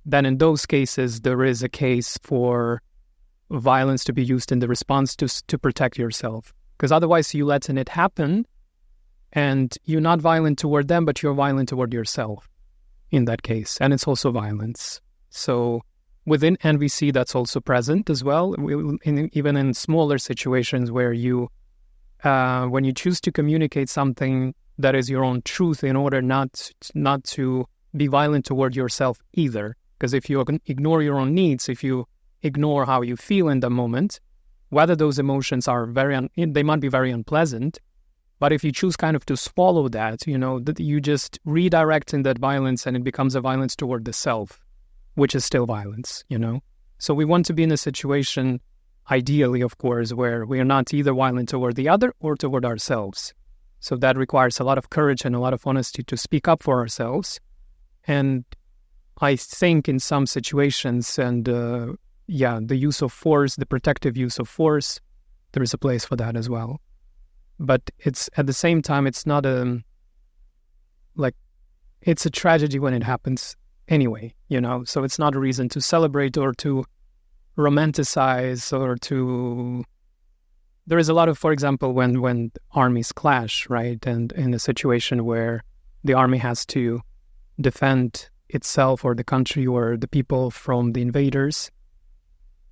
Speaker 2: Then in those cases, there is a case for violence to be used in the response to protect yourself. Because otherwise you letting it happen, and you're not violent toward them, but you're violent toward yourself in that case. And it's also violence. So within NVC, that's also present as well, even in smaller situations where when you choose to communicate something that is your own truth in order not to be violent toward yourself either. Because if you ignore your own needs, if you ignore how you feel in the moment, whether those emotions are they might be very unpleasant, but if you choose kind of to swallow that, that you just redirect in that violence, and it becomes a violence toward the self, which is still violence, So we want to be in a situation, ideally, of course, where we are not either violent toward the other or toward ourselves. So that requires a lot of courage and a lot of honesty to speak up for ourselves. And I think in some situations, and the use of force, the protective use of force, there is a place for that as well. But it's at the same time, it's not it's a tragedy when it happens anyway, so it's not a reason to celebrate or to romanticize or to... There is a lot of, for example, when armies clash, right? And in a situation where the army has to defend itself or the country or the people from the invaders.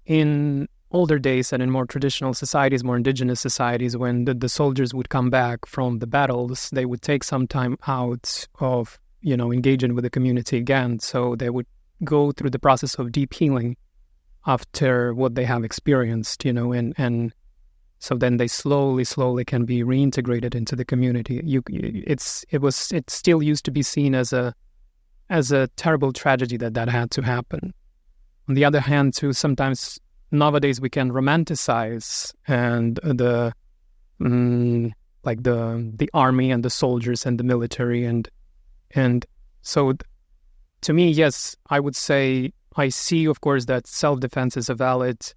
Speaker 2: In older days and in more traditional societies, more indigenous societies, when the soldiers would come back from the battles, they would take some time out of, engaging with the community again. So they would go through the process of deep healing after what they have experienced, and so then they slowly can be reintegrated into the community. It still used to be seen as a terrible tragedy that had to happen. On the other hand, too, sometimes nowadays we can romanticize and the army and the soldiers and the military and so to me, yes, I would say I see, of course, that self-defense is a valid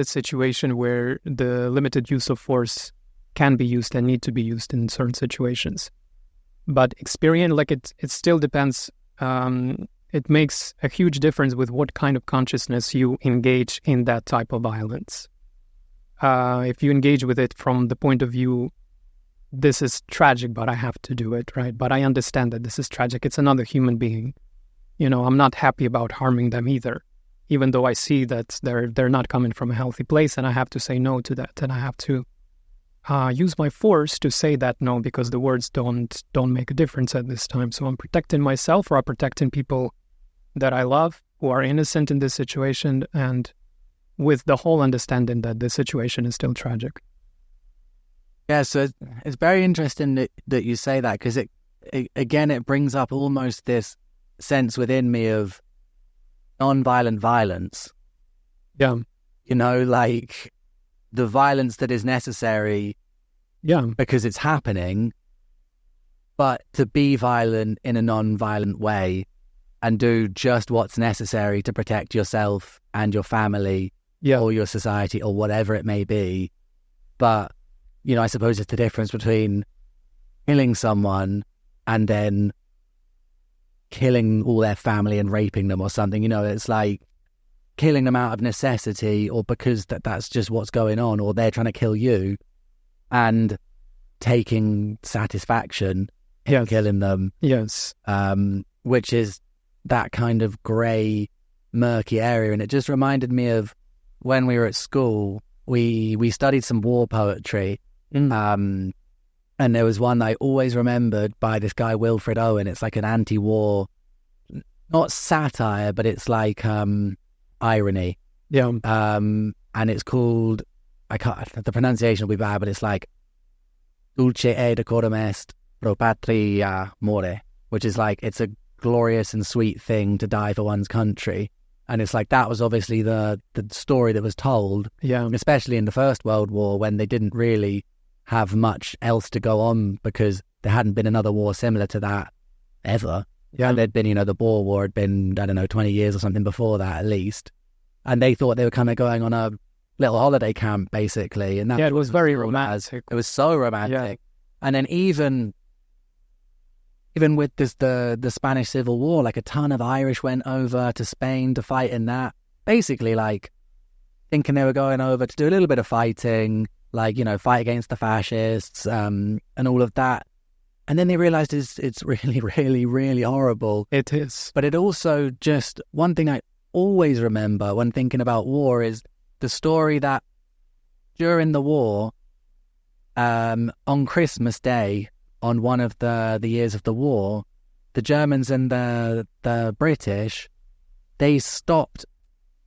Speaker 2: situation where the limited use of force can be used and need to be used in certain situations. But experience, it still depends. It makes a huge difference with what kind of consciousness you engage in that type of violence. If you engage with it from the point of view, this is tragic, but I have to do it, right? But I understand that this is tragic. It's another human being. I'm not happy about harming them either, even though I see that they're not coming from a healthy place, and I have to say no to that, and I have to use my force to say that no, because the words don't make a difference at this time. So I'm protecting myself, or I'm protecting people that I love who are innocent in this situation, and with the whole understanding that the situation is still tragic.
Speaker 1: Yeah, so it's very interesting that you say that, because it brings up almost this sense within me of non-violent violence.
Speaker 2: Yeah.
Speaker 1: The violence that is necessary because it's happening, but to be violent in a non-violent way and do just what's necessary to protect yourself and your family or your society or whatever it may be. But, I suppose it's the difference between killing someone and then killing all their family and raping them or something. It's like killing them out of necessity or because that's just what's going on, or they're trying to kill you. and taking satisfaction in killing them.
Speaker 2: Yes.
Speaker 1: Which is that kind of grey, murky area. And it just reminded me of when we were at school, we studied some war poetry. And there was one I always remembered by this guy, Wilfred Owen. It's like an anti-war, not satire, but it's like irony.
Speaker 2: Yeah.
Speaker 1: And it's called, the pronunciation will be bad, but it's like Dulce e decorum est pro patria more, which is like, it's a glorious and sweet thing to die for one's country. And it's like, that was obviously the story that was told, especially in the First World War, when they didn't really have much else to go on because there hadn't been another war similar to that ever. And there'd been, the Boer War had been, 20 years or something before that at least. And they thought they were kind of going on a little holiday camp, basically. And that
Speaker 2: it was very romantic.
Speaker 1: It was so romantic. And then even with this, the Spanish Civil War, like a ton of Irish went over to Spain to fight in that, basically like thinking they were going over to do a little bit of fighting, like, fight against the fascists and all of that. And then they realized it's really, really, really horrible.
Speaker 2: It is.
Speaker 1: But it also just, one thing I always remember when thinking about war is the story that during the war, on Christmas Day, on one of the years of the war, the Germans and the British, they stopped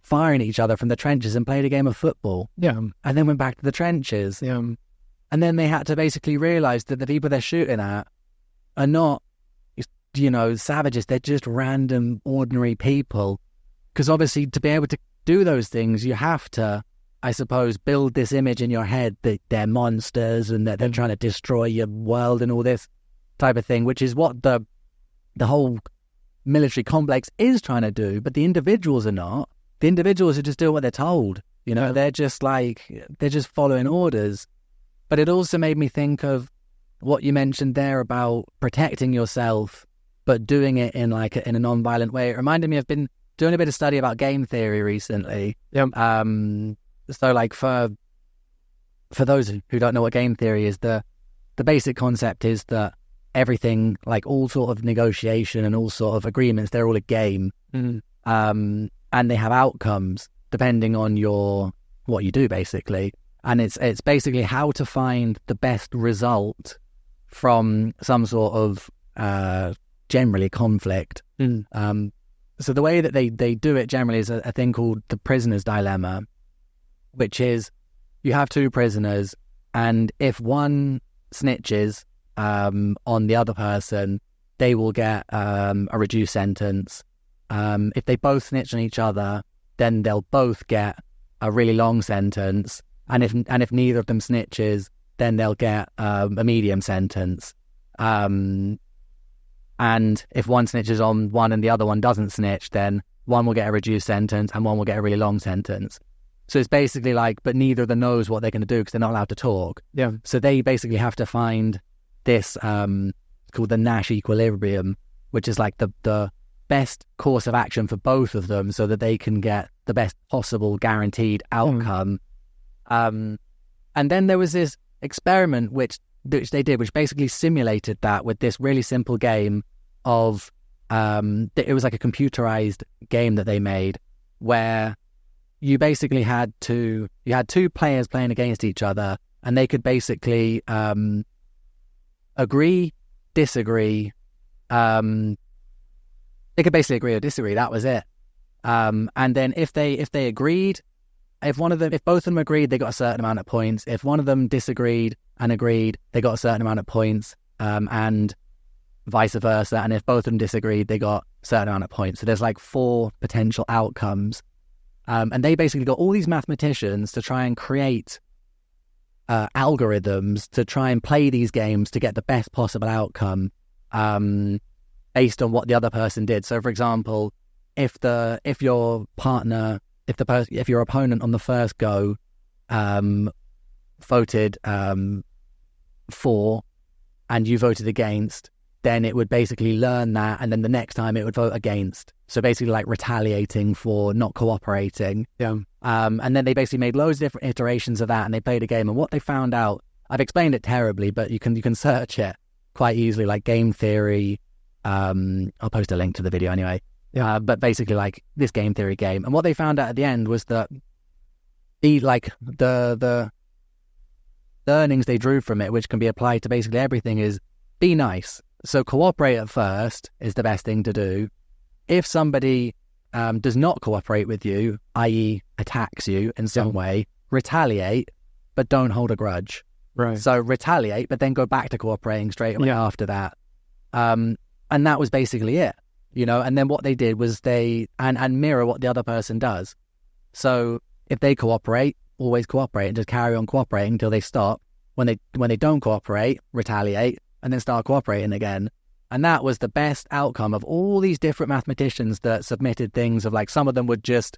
Speaker 1: firing at each other from the trenches and played a game of football. And then went back to the trenches. And then they had to basically realize that the people they're shooting at are not, savages. They're just random, ordinary people. Because obviously, to be able to do those things, you have to, I suppose, build this image in your head that they're monsters and that they're trying to destroy your world and all this type of thing, which is what the whole military complex is trying to do. But the individuals are not. The individuals are just doing what they're told. They're just following orders. But it also made me think of what you mentioned there about protecting yourself, but doing it in a non-violent way. It reminded me, I've been doing a bit of study about game theory recently. So like for those who don't know what game theory is, the basic concept is that everything, like all sort of negotiation and all sort of agreements, they're all a game. And they have outcomes depending on what you do, basically. And it's basically how to find the best result from some sort of generally conflict. So the way that they do it generally is a thing called the prisoner's dilemma, which is you have two prisoners, and if one snitches on the other person, they will get a reduced sentence. If they both snitch on each other, then they'll both get a really long sentence. And if neither of them snitches, then they'll get a medium sentence. And if one snitches on one and the other one doesn't snitch, then one will get a reduced sentence and one will get a really long sentence. So it's basically like, but neither of them knows what they're going to do because they're not allowed to talk. So they basically have to find this called the Nash equilibrium, which is like the best course of action for both of them so that they can get the best possible guaranteed outcome. And then there was this experiment which they did, which basically simulated that with this really simple game of, it was like a computerized game that they made where you basically had two players playing against each other, and they could basically agree, disagree. They could basically agree or disagree. That was it. And then if they agreed, if both of them agreed, they got a certain amount of points. If one of them disagreed and agreed, they got a certain amount of points, and vice versa. And if both of them disagreed, they got a certain amount of points. So there's like 4 potential outcomes. And they basically got all these mathematicians to try and create algorithms to try and play these games to get the best possible outcome based on what the other person did. So, for example, if your opponent on the first go voted for and you voted against, then it would basically learn that, and then the next time it would vote against. So basically like retaliating for not cooperating. And then they basically made loads of different iterations of that, and they played a game. And what they found out I've explained it terribly, but you can search it quite easily, like game theory. I'll post a link to the video anyway. But basically, like this game theory game, and what they found out at the end was that the learnings they drew from it, which can be applied to basically everything, is be nice. So cooperate at first is the best thing to do. If somebody does not cooperate with you, i.e. attacks you in some way, retaliate, but don't hold a grudge.
Speaker 2: Right.
Speaker 1: So retaliate, but then go back to cooperating straight away after that. And that was basically it, and then what they did was and mirror what the other person does. So if they cooperate, always cooperate and just carry on cooperating until they stop. When they don't cooperate, retaliate, and then start cooperating again. And that was the best outcome of all these different mathematicians that submitted things of like, some of them would just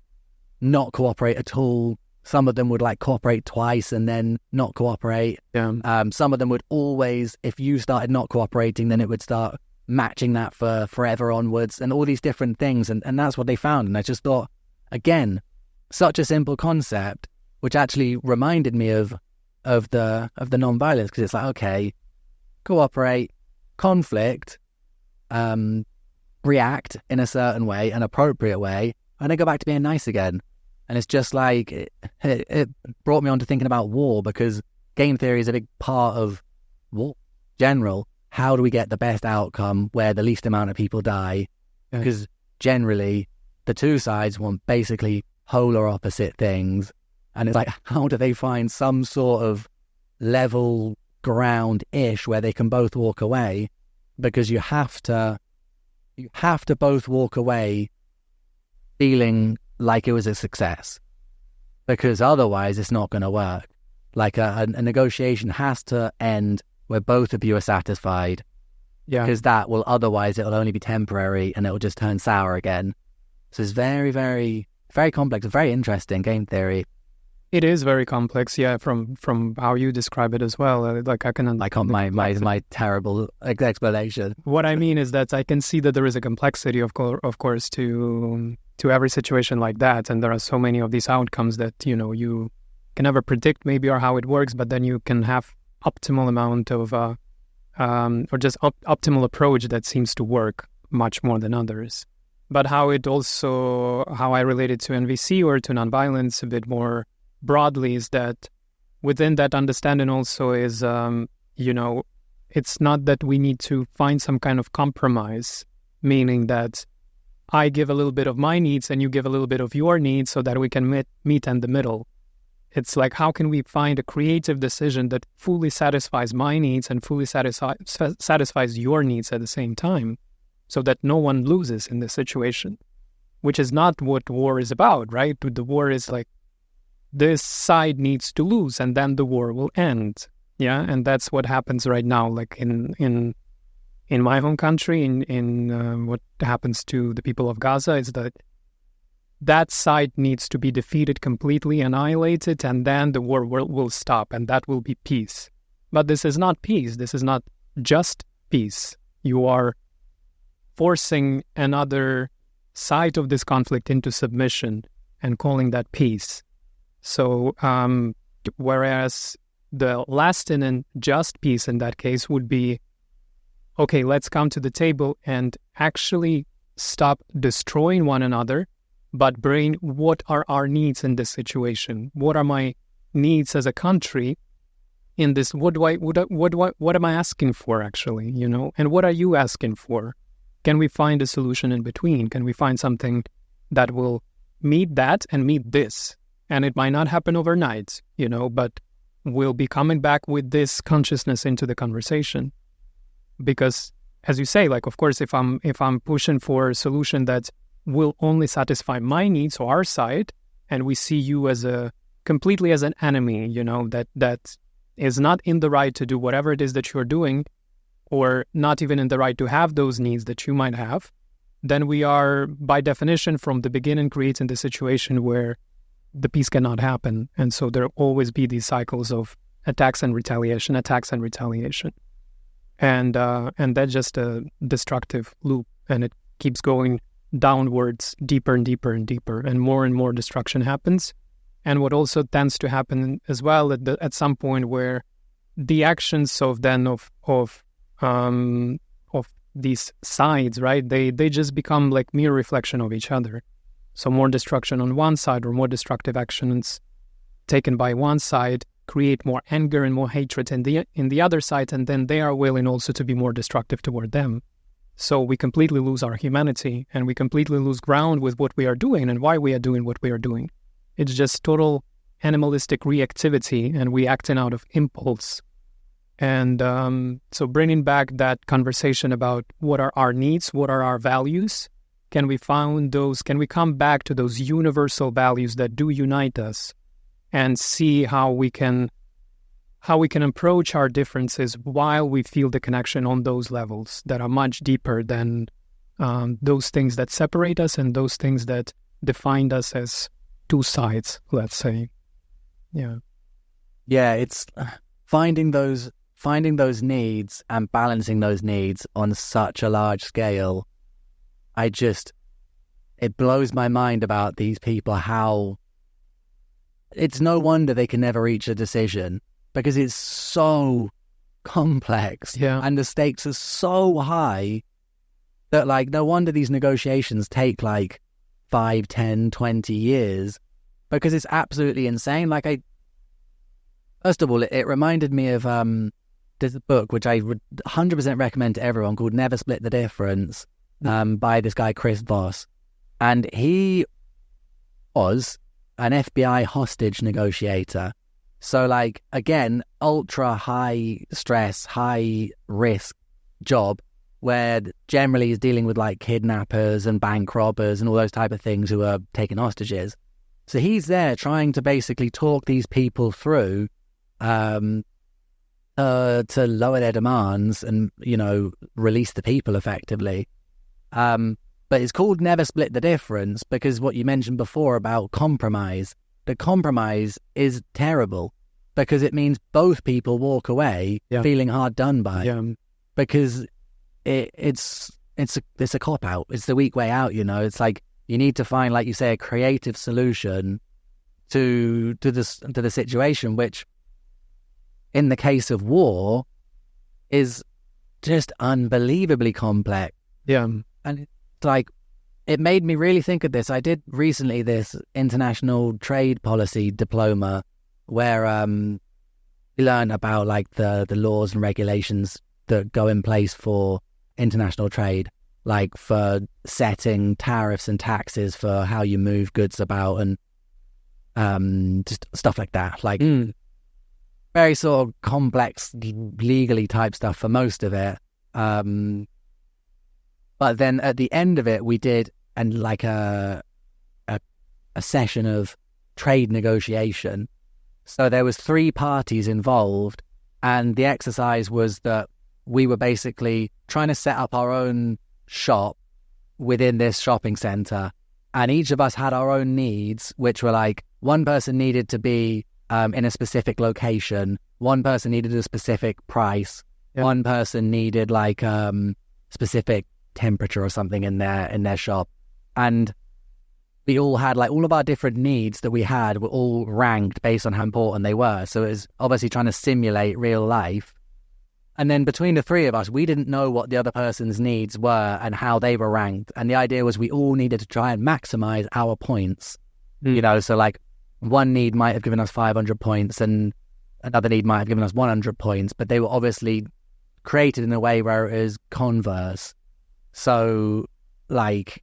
Speaker 1: not cooperate at all. Some of them would like cooperate twice and then not cooperate. Some of them would always, if you started not cooperating, then it would start matching that for forever onwards, and all these different things. And that's what they found. And I just thought, again, such a simple concept, which actually reminded me of the nonviolence, because it's like, okay, cooperate, conflict, react in a certain way, an appropriate way, and then go back to being nice again. And it's just like, it brought me on to thinking about war, because game theory is a big part of war in general. How do we get the best outcome where the least amount of people die? Because generally the two sides want basically polar opposite things. And it's like, how do they find some sort of level ground-ish where they can both walk away? Because you have to both walk away feeling like it was a success, because otherwise it's not going to work. Like a negotiation has to end where both of you are satisfied, because otherwise it'll only be temporary and it'll just turn sour again. So it's very, very, very complex, very interesting game theory.
Speaker 2: It is very complex, from how you describe it as well. Like I can...
Speaker 1: my terrible explanation.
Speaker 2: What I mean is that I can see that there is a complexity, of course, to every situation like that. And there are so many of these outcomes that, you can never predict maybe or how it works, but then you can have optimal amount of, or just optimal approach that seems to work much more than others. But how I relate it to NVC or to nonviolence a bit more broadly is that within that understanding also is, it's not that we need to find some kind of compromise, meaning that I give a little bit of my needs and you give a little bit of your needs so that we can meet in the middle. It's like, how can we find a creative decision that fully satisfies my needs and fully satisfies your needs at the same time, so that no one loses in this situation, which is not what war is about, right? The war is like, this side needs to lose and then the war will end. And that's what happens right now, like in my home country, in what happens to the people of Gaza, is that side needs to be defeated, completely annihilated, and then the war will stop, and that will be peace. But this is not peace. This is not just peace. You are forcing another side of this conflict into submission and calling that peace. So, whereas the lasting and just peace in that case would be, okay, let's come to the table and actually stop destroying one another, but bring what are our needs in this situation? What are my needs as a country in this? What am I asking for actually, and what are you asking for? Can we find a solution in between? Can we find something that will meet that and meet this? And it might not happen overnight, but we'll be coming back with this consciousness into the conversation. Because as you say, like, of course, if I'm pushing for a solution that will only satisfy my needs, or our side, and we see you as completely as an enemy, that is not in the right to do whatever it is that you're doing, or not even in the right to have those needs that you might have, then we are, by definition, from the beginning, creating the situation where the peace cannot happen. And so there will always be these cycles of attacks and retaliation. And that's just a destructive loop, and it keeps going downwards, deeper and deeper and deeper, and more destruction happens. And what also tends to happen as well at some point, where the actions of these sides, right? They just become like mere reflection of each other. So more destruction on one side or more destructive actions taken by one side create more anger and more hatred in the other side, and then they are willing also to be more destructive toward them. So we completely lose our humanity, and we completely lose ground with what we are doing and why we are doing what we are doing. It's just total animalistic reactivity, and we acting out of impulse. And so bringing back that conversation about what are our needs, what are our values, can we come back to those universal values that do unite us, and see how we can approach our differences while we feel the connection on those levels that are much deeper than those things that separate us and those things that define us as two sides, let's say.
Speaker 1: Yeah, it's finding those needs and balancing those needs on such a large scale. It blows my mind about these people, how it's no wonder they can never reach a decision, because it's so complex and the stakes are so high that, like, no wonder these negotiations take like 5, 10, 20 years, because it's absolutely insane. Like, first of all, it reminded me of this book, which I would 100% recommend to everyone, called Never Split the Difference, by this guy, Chris Voss. And he was an FBI hostage negotiator. So, like, again, ultra high stress, high risk job, where generally is dealing with like kidnappers and bank robbers and all those type of things who are taking hostages. So he's there trying to basically talk these people through to lower their demands and, release the people effectively. But it's called Never Split the Difference because what you mentioned before about compromise, the compromise is terrible because it means both people walk away feeling hard done by because it's a cop-out. It's the weak way out, It's like you need to find, like you say, a creative solution to the situation, which in the case of war is just unbelievably complex. And it's like, it made me really think of this. I did recently this international trade policy diploma where we learned about like the laws and regulations that go in place for international trade, like for setting tariffs and taxes for how you move goods about and just stuff like that. Like very sort of complex legally type stuff for most of it. But then at the end of it, we did like a session of trade negotiation. So there was 3 parties involved, and the exercise was that we were basically trying to set up our own shop within this shopping center, and each of us had our own needs, which were like, one person needed to be in a specific location, one person needed a specific price, one person needed like specific temperature or something in their shop, and we all had like all of our different needs that we had were all ranked based on how important they were. So it was obviously trying to simulate real life. And then between the 3 of us, we didn't know what the other person's needs were and how they were ranked. And the idea was we all needed to try and maximize our points. So like one need might have given us 500 points and another need might have given us 100 points, but they were obviously created in a way where it is converse. So like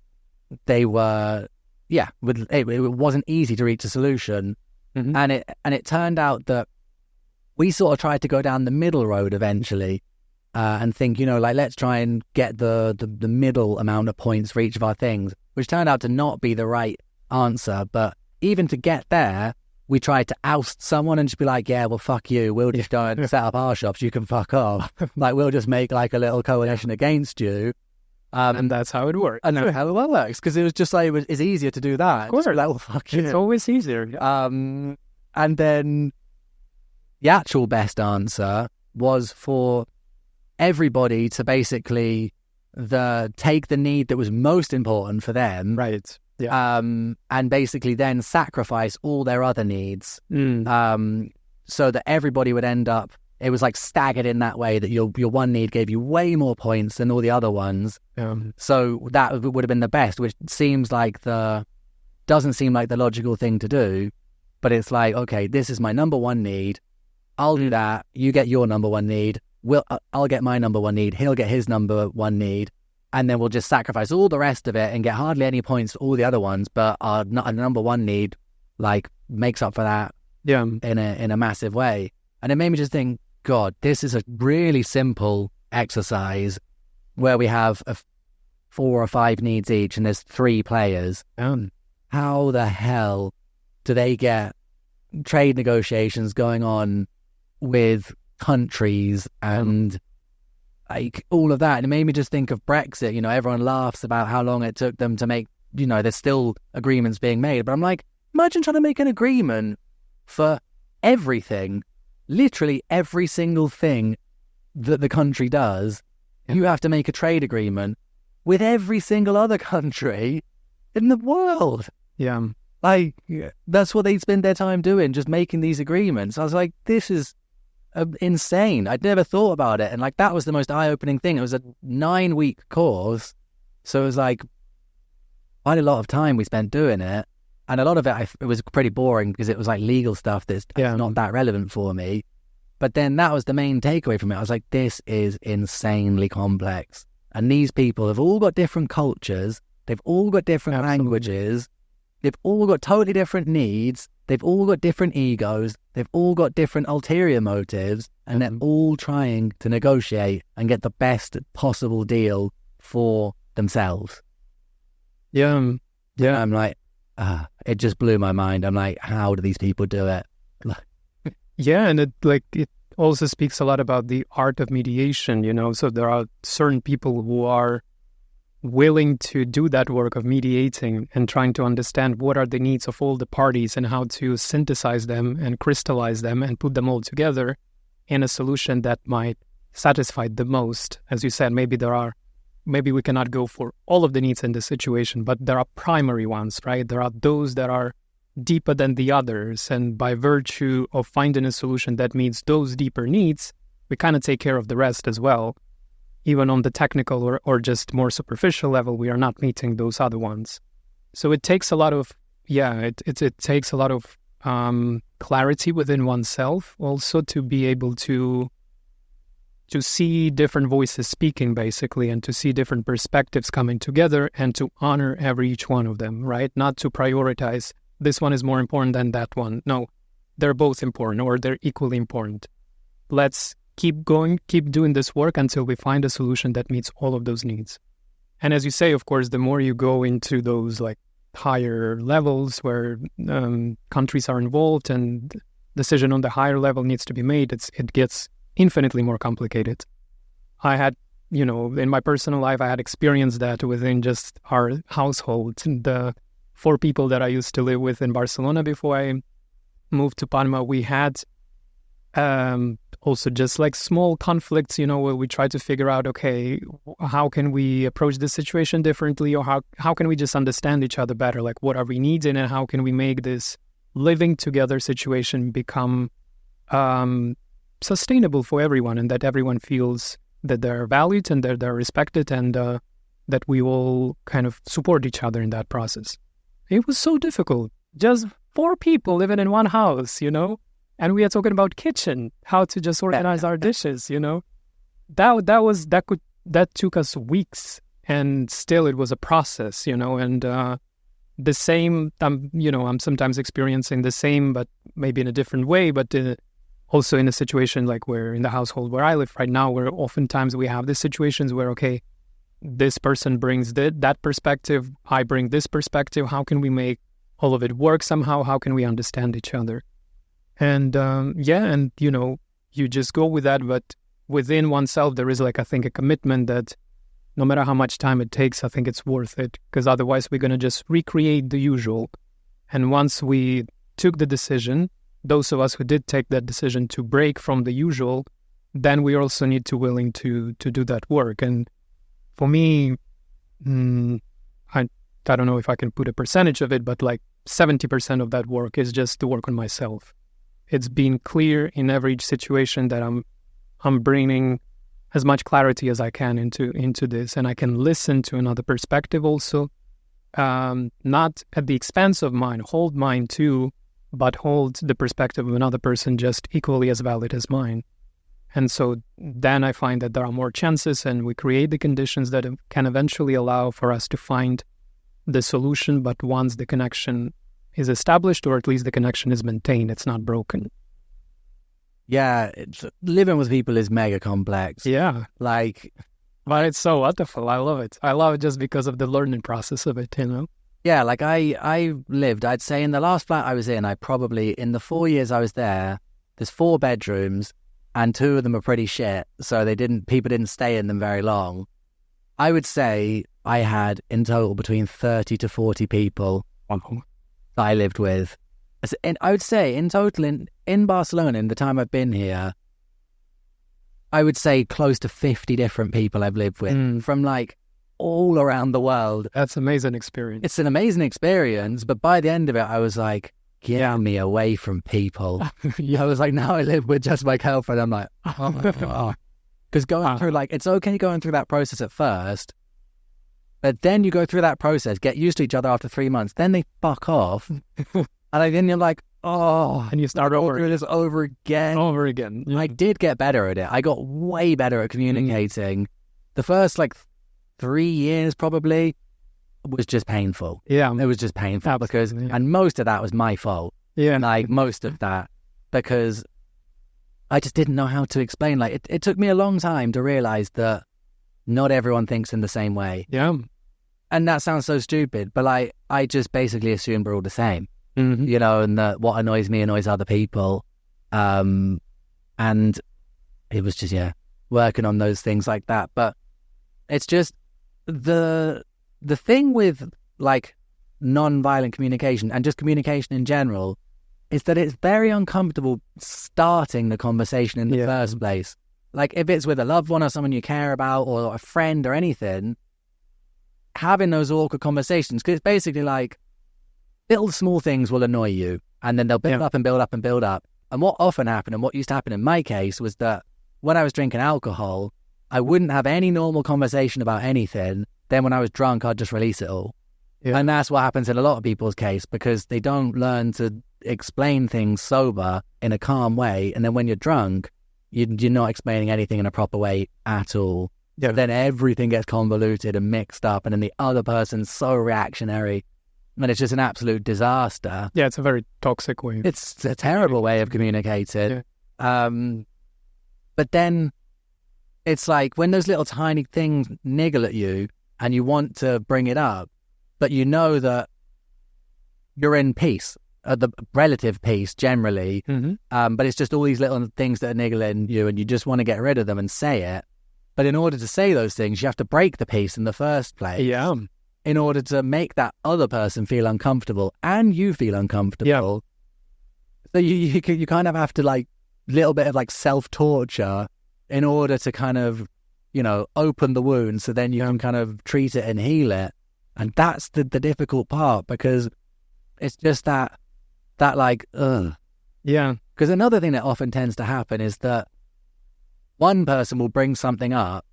Speaker 1: they were, it wasn't easy to reach a solution. And it turned out that we sort of tried to go down the middle road eventually and think, like, let's try and get the middle amount of points for each of our things, which turned out to not be the right answer. But even to get there, we tried to oust someone and just be like, yeah, well, fuck you. We'll just go and set up our shops. You can fuck off. Like, we'll just make like a little coalition against you.
Speaker 2: And that's how it works.
Speaker 1: I know how it works, because it was just like, it's easier to do that.
Speaker 2: Of course.
Speaker 1: Like, well, fuck you.
Speaker 2: It's always easier.
Speaker 1: And then the actual best answer was for everybody to basically take the need that was most important for them,
Speaker 2: right?
Speaker 1: And basically then sacrifice all their other needs, so that everybody would end up it was like staggered in that way that your one need gave you way more points than all the other ones. So that would have been the best, which doesn't seem like the logical thing to do. But it's like, okay, this is my number one need. I'll do that. You get your number one need. I'll get my number one need. He'll get his number one need. And then we'll just sacrifice all the rest of it and get hardly any points for all the other ones. But our number one need, like, makes up for that in a massive way. And it made me just think, God, this is a really simple exercise where we have 4 or 5 needs each and there's 3 players. How the hell do they get trade negotiations going on with countries and like all of that? And it made me just think of Brexit. You know, everyone laughs about how long it took them to make, you know, there's still agreements being made. But I'm like, imagine trying to make an agreement for everything, literally every single thing that the country does. You have to make a trade agreement with every single other country in the world. Like, that's what they spend their time doing, just making these agreements. I was like, this is insane. I'd never thought about it. And like, that was the most eye-opening thing. It was a 9-week course. So it was like quite a lot of time we spent doing it. And a lot of it, it was pretty boring because it was like legal stuff that's not that relevant for me. But then that was the main takeaway from it. I was like, this is insanely complex. And these people have all got different cultures. They've all got different languages. They've all got totally different needs. They've all got different egos. They've all got different ulterior motives. And they're all trying to negotiate and get the best possible deal for themselves. I'm like, it just blew my mind. I'm like, how do these people do it?
Speaker 2: And it also speaks a lot about the art of mediation, you know. So there are certain people who are willing to do that work of mediating and trying to understand what are the needs of all the parties and how to synthesize them and crystallize them and put them all together in a solution that might satisfy the most. As you said, maybe we cannot go for all of the needs in this situation, but there are primary ones, right? There are those that are deeper than the others. And by virtue of finding a solution that meets those deeper needs, we kind of take care of the rest as well. Even on the technical or just more superficial level, we are not meeting those other ones. So it takes a lot of, it takes a lot of clarity within oneself also to be able to see different voices speaking, basically, and to see different perspectives coming together and to honor each one of them, right? Not to prioritize, this one is more important than that one. No, they're both important or they're equally important. Let's keep going, keep doing this work until we find a solution that meets all of those needs. And as you say, of course, the more you go into those like higher levels where countries are involved and decision on the higher level needs to be made, it gets infinitely more complicated. I had, in my personal life, I had experienced that within just our household. The 4 people that I used to live with in Barcelona before I moved to Panama, we had also just like small conflicts, where we try to figure out, okay, how can we approach this situation differently, or how can we just understand each other better? Like, what are we needing, and how can we make this living together situation become sustainable for everyone, and that everyone feels that they're valued and that they're respected, and that we all kind of support each other in that process. It was so difficult. Just 4 people living in one house, and we are talking about kitchen, how to just organize our dishes, that took us weeks, and still it was a process, and the same, I'm sometimes experiencing the same, but maybe in a different way, but also in a situation like where in the household where I live right now, where oftentimes we have these situations where, okay, this person brings that perspective, I bring this perspective, how can we make all of it work somehow? How can we understand each other? And you just go with that, but within oneself, there is I think a commitment that no matter how much time it takes, I think it's worth it, because otherwise we're going to just recreate the usual. And once we took the decision, those of us who did take that decision to break from the usual, then we also need to willing to do that work. And for me, I don't know if I can put a percentage of it, but 70% of that work is just to work on myself. it's been clear in every situation that I'm bringing as much clarity as I can into this, and I can listen to another perspective also, not at the expense of mine, hold mine too, but hold the perspective of another person just equally as valid as mine. And so then I find that there are more chances, and we create the conditions that can eventually allow for us to find the solution, but once the connection is established, or at least the connection is maintained, it's not broken.
Speaker 1: Yeah, living with people is mega complex.
Speaker 2: Yeah.
Speaker 1: Like,
Speaker 2: but it's so wonderful. I love it. I love it just because of the learning process of it, you know?
Speaker 1: Yeah, like I lived, I'd say in the last flat I was in, in the 4 years I was there's 4 bedrooms, and 2 of them are pretty shit, so people didn't stay in them very long. I would say I had in total between 30 to 40 people that I lived with. And I would say in total in Barcelona, in the time I've been here, I would say close to 50 different people I've lived with from like all around the world.
Speaker 2: That's an amazing experience.
Speaker 1: It's an amazing experience, but by the end of it, I was like, get me away from people. I was like, now I live with just my girlfriend. I'm like, because going through, like, it's okay going through that process at first, but then you go through that process, get used to each other after 3 months, then they fuck off. And then you're like, and
Speaker 2: you start over
Speaker 1: this over again.
Speaker 2: Yeah.
Speaker 1: I did get better at it. I got way better at communicating. The first like 3 years probably was just painful.
Speaker 2: Yeah,
Speaker 1: it was just painful.
Speaker 2: Absolutely.
Speaker 1: Because, and most of that was my fault.
Speaker 2: Yeah,
Speaker 1: like most of that, because I just didn't know how to explain. Like it took me a long time to realize that not everyone thinks in the same way.
Speaker 2: Yeah,
Speaker 1: and that sounds so stupid, but like I just basically assumed we're all the same.
Speaker 2: Mm-hmm.
Speaker 1: You know, and that what annoys me annoys other people. And it was just, working on those things like that. But it's just the thing with like non-violent communication and just communication in general is that it's very uncomfortable starting the conversation in the first place. Like if it's with a loved one or someone you care about or a friend or anything, having those awkward conversations, because it's basically like, little small things will annoy you, and then they'll build up and build up and build up. And what often happened, and what used to happen in my case, was that when I was drinking alcohol, I wouldn't have any normal conversation about anything. Then when I was drunk, I'd just release it all. Yeah. And that's what happens in a lot of people's case, because they don't learn to explain things sober in a calm way. And then when you're drunk, you're not explaining anything in a proper way at all. Yeah. Then everything gets convoluted and mixed up, and then the other person's so reactionary. And it's just an absolute disaster.
Speaker 2: Yeah, it's a very toxic way.
Speaker 1: It's a terrible way of communicating. Yeah. But then it's like when those little tiny things niggle at you and you want to bring it up, but you know that you're in peace, the relative peace generally, but it's just all these little things that are niggling you and you just want to get rid of them and say it. But in order to say those things, you have to break the peace in the first place.
Speaker 2: Yeah.
Speaker 1: In order to make that other person feel uncomfortable and you feel uncomfortable. So you kind of have to like little bit of like self-torture in order to kind of, open the wound, so then you can kind of treat it and heal it. And that's the difficult part, because it's just that like,
Speaker 2: Yeah.
Speaker 1: Because another thing that often tends to happen is that one person will bring something up,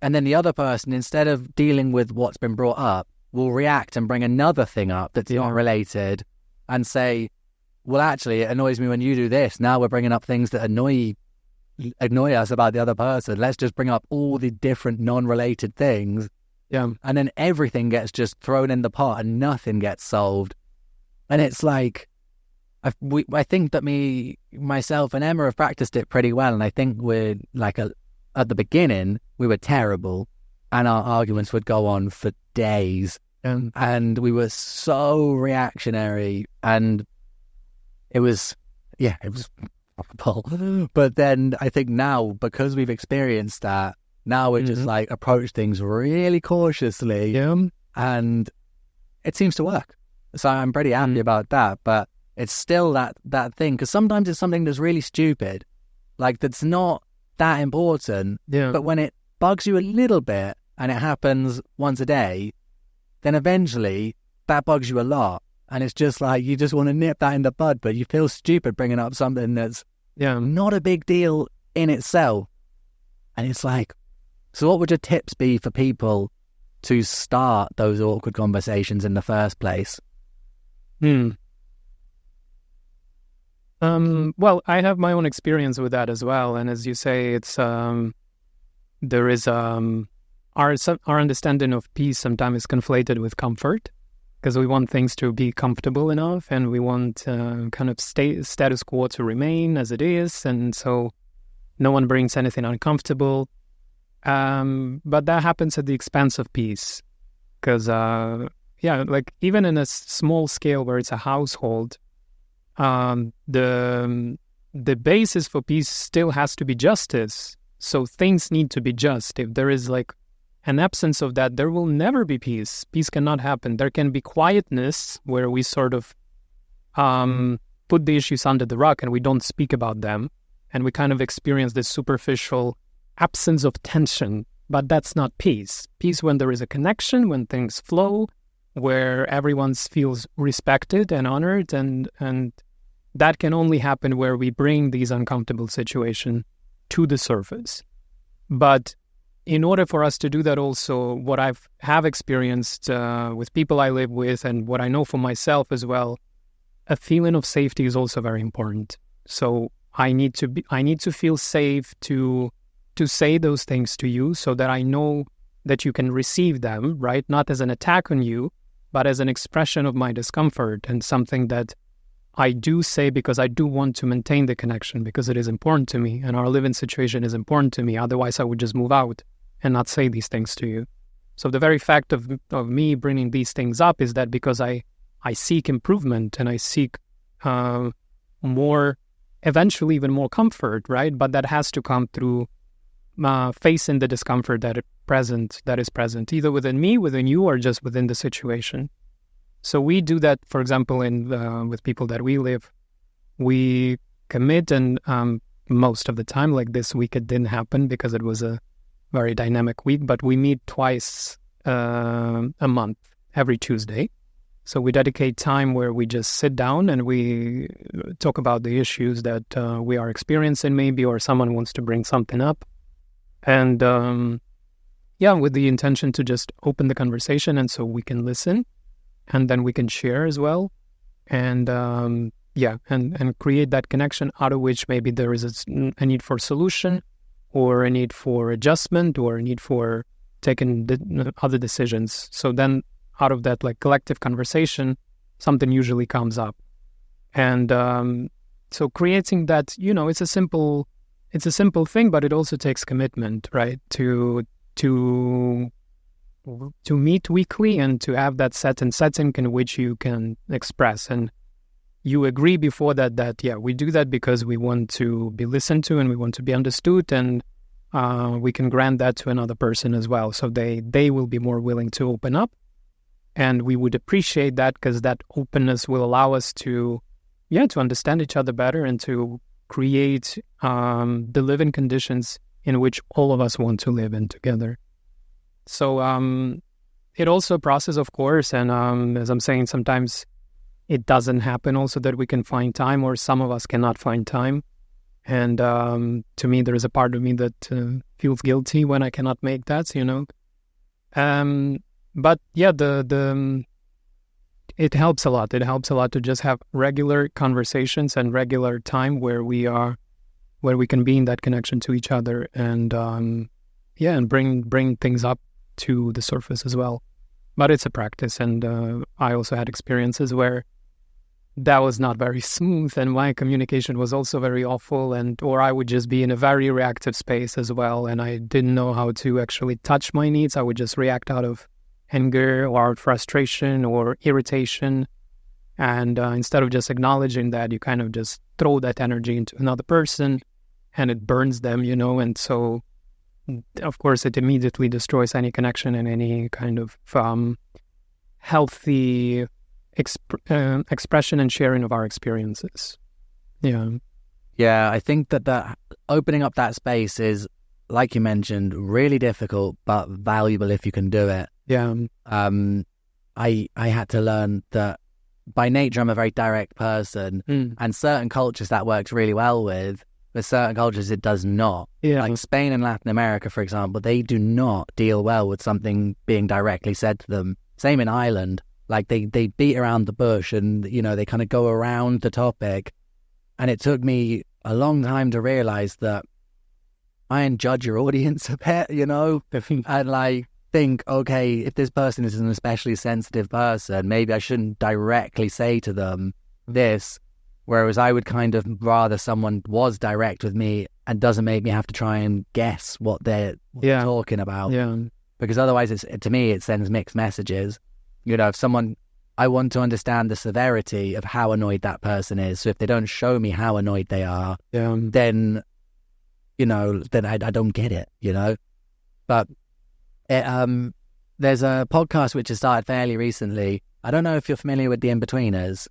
Speaker 1: and then the other person, instead of dealing with what's been brought up, will react and bring another thing up that's not related and say, well, actually, it annoys me when you do this. Now we're bringing up things that annoy us about the other person. Let's just bring up all the different non-related things.
Speaker 2: Yeah.
Speaker 1: And then everything gets just thrown in the pot and nothing gets solved. And it's like, I think that myself and Emma have practiced it pretty well. And I think we're like at the beginning, we were terrible, and our arguments would go on for days, and we were so reactionary, and it was horrible. But then I think now, because we've experienced that, now we just like approach things really cautiously, and it seems to work. So I'm pretty happy about that. But it's still that thing, because sometimes it's something that's really stupid, like that's not that important, but when it bugs you a little bit and it happens once a day, then eventually that bugs you a lot, And it's just like, you just want to nip that in the bud, but you feel stupid bringing up something that's not a big deal in itself. And it's like, so what would your tips be for people to start those awkward conversations in the first place?
Speaker 2: Well, I have my own experience with that as well. And as you say, it's there is our understanding of peace sometimes is conflated with comfort, because we want things to be comfortable enough, and we want kind of status quo to remain as it is, and so no one brings anything uncomfortable. But that happens at the expense of peace, because like even in a small scale where it's a household, the basis for peace still has to be justice. So things need to be just. If there is like an absence of that, there will never be peace. Peace cannot happen. There can be quietness where we sort of put the issues under the rug and we don't speak about them, and we kind of experience this superficial absence of tension. But that's not peace. Peace when there is a connection, when things flow, where everyone feels respected and honored, and that can only happen where we bring these uncomfortable situations to the surface. But in order for us to do that also, what I have experienced with people I live with, and what I know for myself as well, a feeling of safety is also very important. So I need to feel safe to say those things to you, so that I know that you can receive them, right? Not as an attack on you, but as an expression of my discomfort, and something that I do say because I do want to maintain the connection, because it is important to me, and our living situation is important to me. Otherwise, I would just move out and not say these things to you. So the very fact of me bringing these things up is that because I seek improvement, and I seek more, eventually even more comfort, right? But that has to come through facing the discomfort that is present, either within me, within you, or just within the situation. So we do that, for example, with people that we live. We commit, and most of the time, like this week, it didn't happen because it was a very dynamic week, but we meet twice a month, every Tuesday. So we dedicate time where we just sit down and we talk about the issues that we are experiencing maybe, or someone wants to bring something up. And with the intention to just open the conversation, and so we can listen, and then we can share as well, and and create that connection, out of which maybe there is a need for solution, or a need for adjustment, or a need for taking other decisions. So then out of that like collective conversation, something usually comes up. And so creating that, it's a simple thing, but it also takes commitment, right? To meet weekly, and to have that setting in which you can express. And you agree before that we do that because we want to be listened to, and we want to be understood, and we can grant that to another person as well. So they will be more willing to open up, and we would appreciate that, because that openness will allow us to understand each other better, and to create the living conditions in which all of us want to live in together. So it also a process, of course, and as I'm saying, sometimes it doesn't happen also that we can find time, or some of us cannot find time. And to me, there is a part of me that feels guilty when I cannot make that, But it helps a lot. It helps a lot to just have regular conversations and regular time where we can be in that connection to each other, and and bring things up to the surface as well. But it's a practice, and I also had experiences where that was not very smooth, and my communication was also very awful, or I would just be in a very reactive space as well, and I didn't know how to actually touch my needs. I would just react out of anger or frustration or irritation, and instead of just acknowledging that, you kind of just throw that energy into another person, and it burns them, and so of course it immediately destroys any connection and any kind of healthy expression and sharing of our experiences.
Speaker 1: I think that opening up that space is, like you mentioned, really difficult but valuable if you can do it.
Speaker 2: I
Speaker 1: I had to learn that by nature, I'm a very direct person, and certain cultures that works really well with, but certain cultures it does not.
Speaker 2: Yeah.
Speaker 1: Like Spain and Latin America, for example, they do not deal well with something being directly said to them. Same in Ireland. Like they beat around the bush and, they kind of go around the topic. And it took me a long time to realize that I and judge your audience a bit, and like think, okay, if this person is an especially sensitive person, maybe I shouldn't directly say to them this, whereas I would kind of rather someone was direct with me and doesn't make me have to try and guess what they're talking about.
Speaker 2: Yeah.
Speaker 1: Because otherwise, to me, it sends mixed messages. If someone, I want to understand the severity of how annoyed that person is. So if they don't show me how annoyed they are, then I don't get it, But there's a podcast which has started fairly recently. I don't know if you're familiar with The In-Betweeners.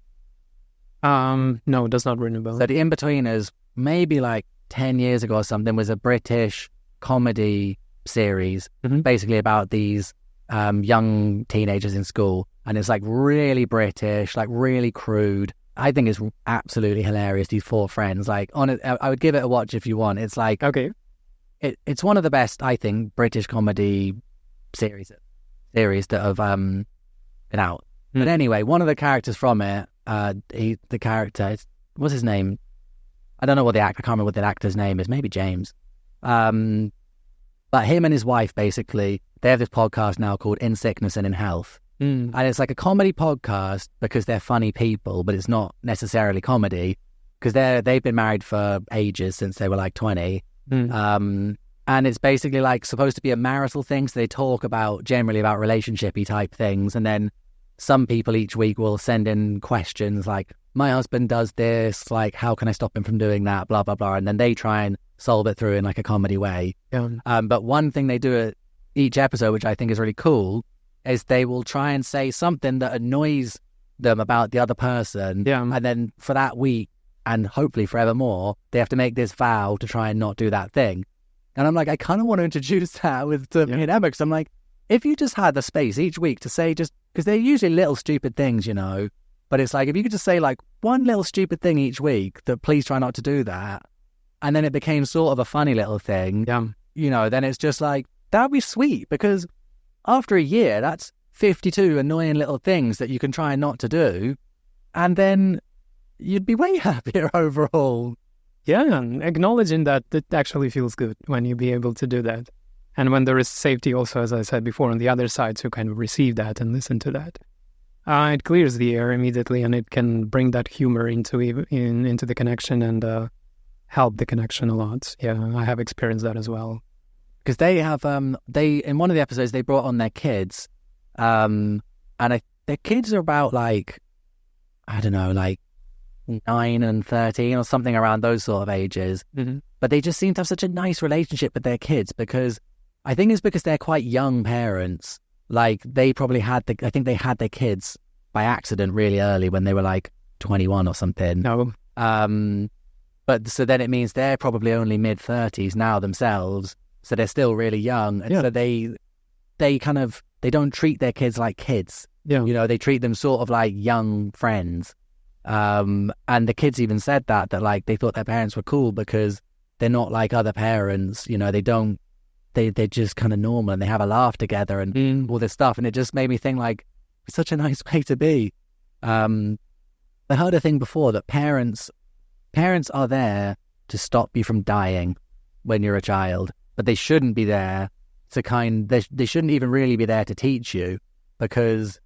Speaker 2: No, it does not ring a bell.
Speaker 1: So The In-Betweeners, maybe like 10 years ago or something, was a British comedy series, basically about these young teenagers in school. And it's like really British, like really crude. I think it's absolutely hilarious, these four friends. Like, I would give it a watch if you want. It's like,
Speaker 2: okay,
Speaker 1: it's one of the best, I think, British comedy series that have been out. But anyway, one of the characters from it, what's his name? I don't know I can't remember what the actor's name is. Maybe James. But him and his wife, basically, they have this podcast now called In Sickness and in Health. And it's like a comedy podcast because they're funny people, but it's not necessarily comedy because they've been married for ages, since they were like 20. And it's basically like supposed to be a marital thing. So they talk generally about relationshipy type things. And then some people each week will send in questions like, my husband does this, like, how can I stop him from doing that? Blah, blah, blah. And then they try and solve it through in like a comedy way. But one thing they do at each episode, which I think is really cool, is they will try and say something that annoys them about the other person. And then for that week, and hopefully forevermore, they have to make this vow to try and not do that thing. And I'm like, I kind of want to introduce that to me and Emma, because I'm like, if you just had the space each week to say because they're usually little stupid things, but it's like, if you could just say like one little stupid thing each week that please try not to do that, and then it became sort of a funny little thing, then it's just like, that'd be sweet, because after a year, that's 52 annoying little things that you can try not to do, and then you'd be way happier overall.
Speaker 2: Yeah, and acknowledging that it actually feels good when you be able to do that. And when there is safety also, as I said before, on the other side to kind of receive that and listen to that. It clears the air immediately, and it can bring that humor into the connection and help the connection a lot. Yeah, I have experienced that as well.
Speaker 1: Because they have, in one of the episodes, they brought on their kids, and their kids are about like, I don't know, like 9 and 13 or something around those sort of ages. But they just seem to have such a nice relationship with their kids, because I think it's because they're quite young parents. Like they probably I think they had their kids by accident really early when they were like 21 or something.
Speaker 2: No.
Speaker 1: But so then it means they're probably only mid-30s now themselves. So they're still really young. And so they don't treat their kids like kids.
Speaker 2: Yeah.
Speaker 1: They treat them sort of like young friends. And the kids even said that like they thought their parents were cool because they're not like other parents. They're just kind of normal, and they have a laugh together and all this stuff. And it just made me think like, it's such a nice way to be. I heard a thing before that parents are there to stop you from dying when you're a child, but they shouldn't be there they shouldn't even really be there to teach you, because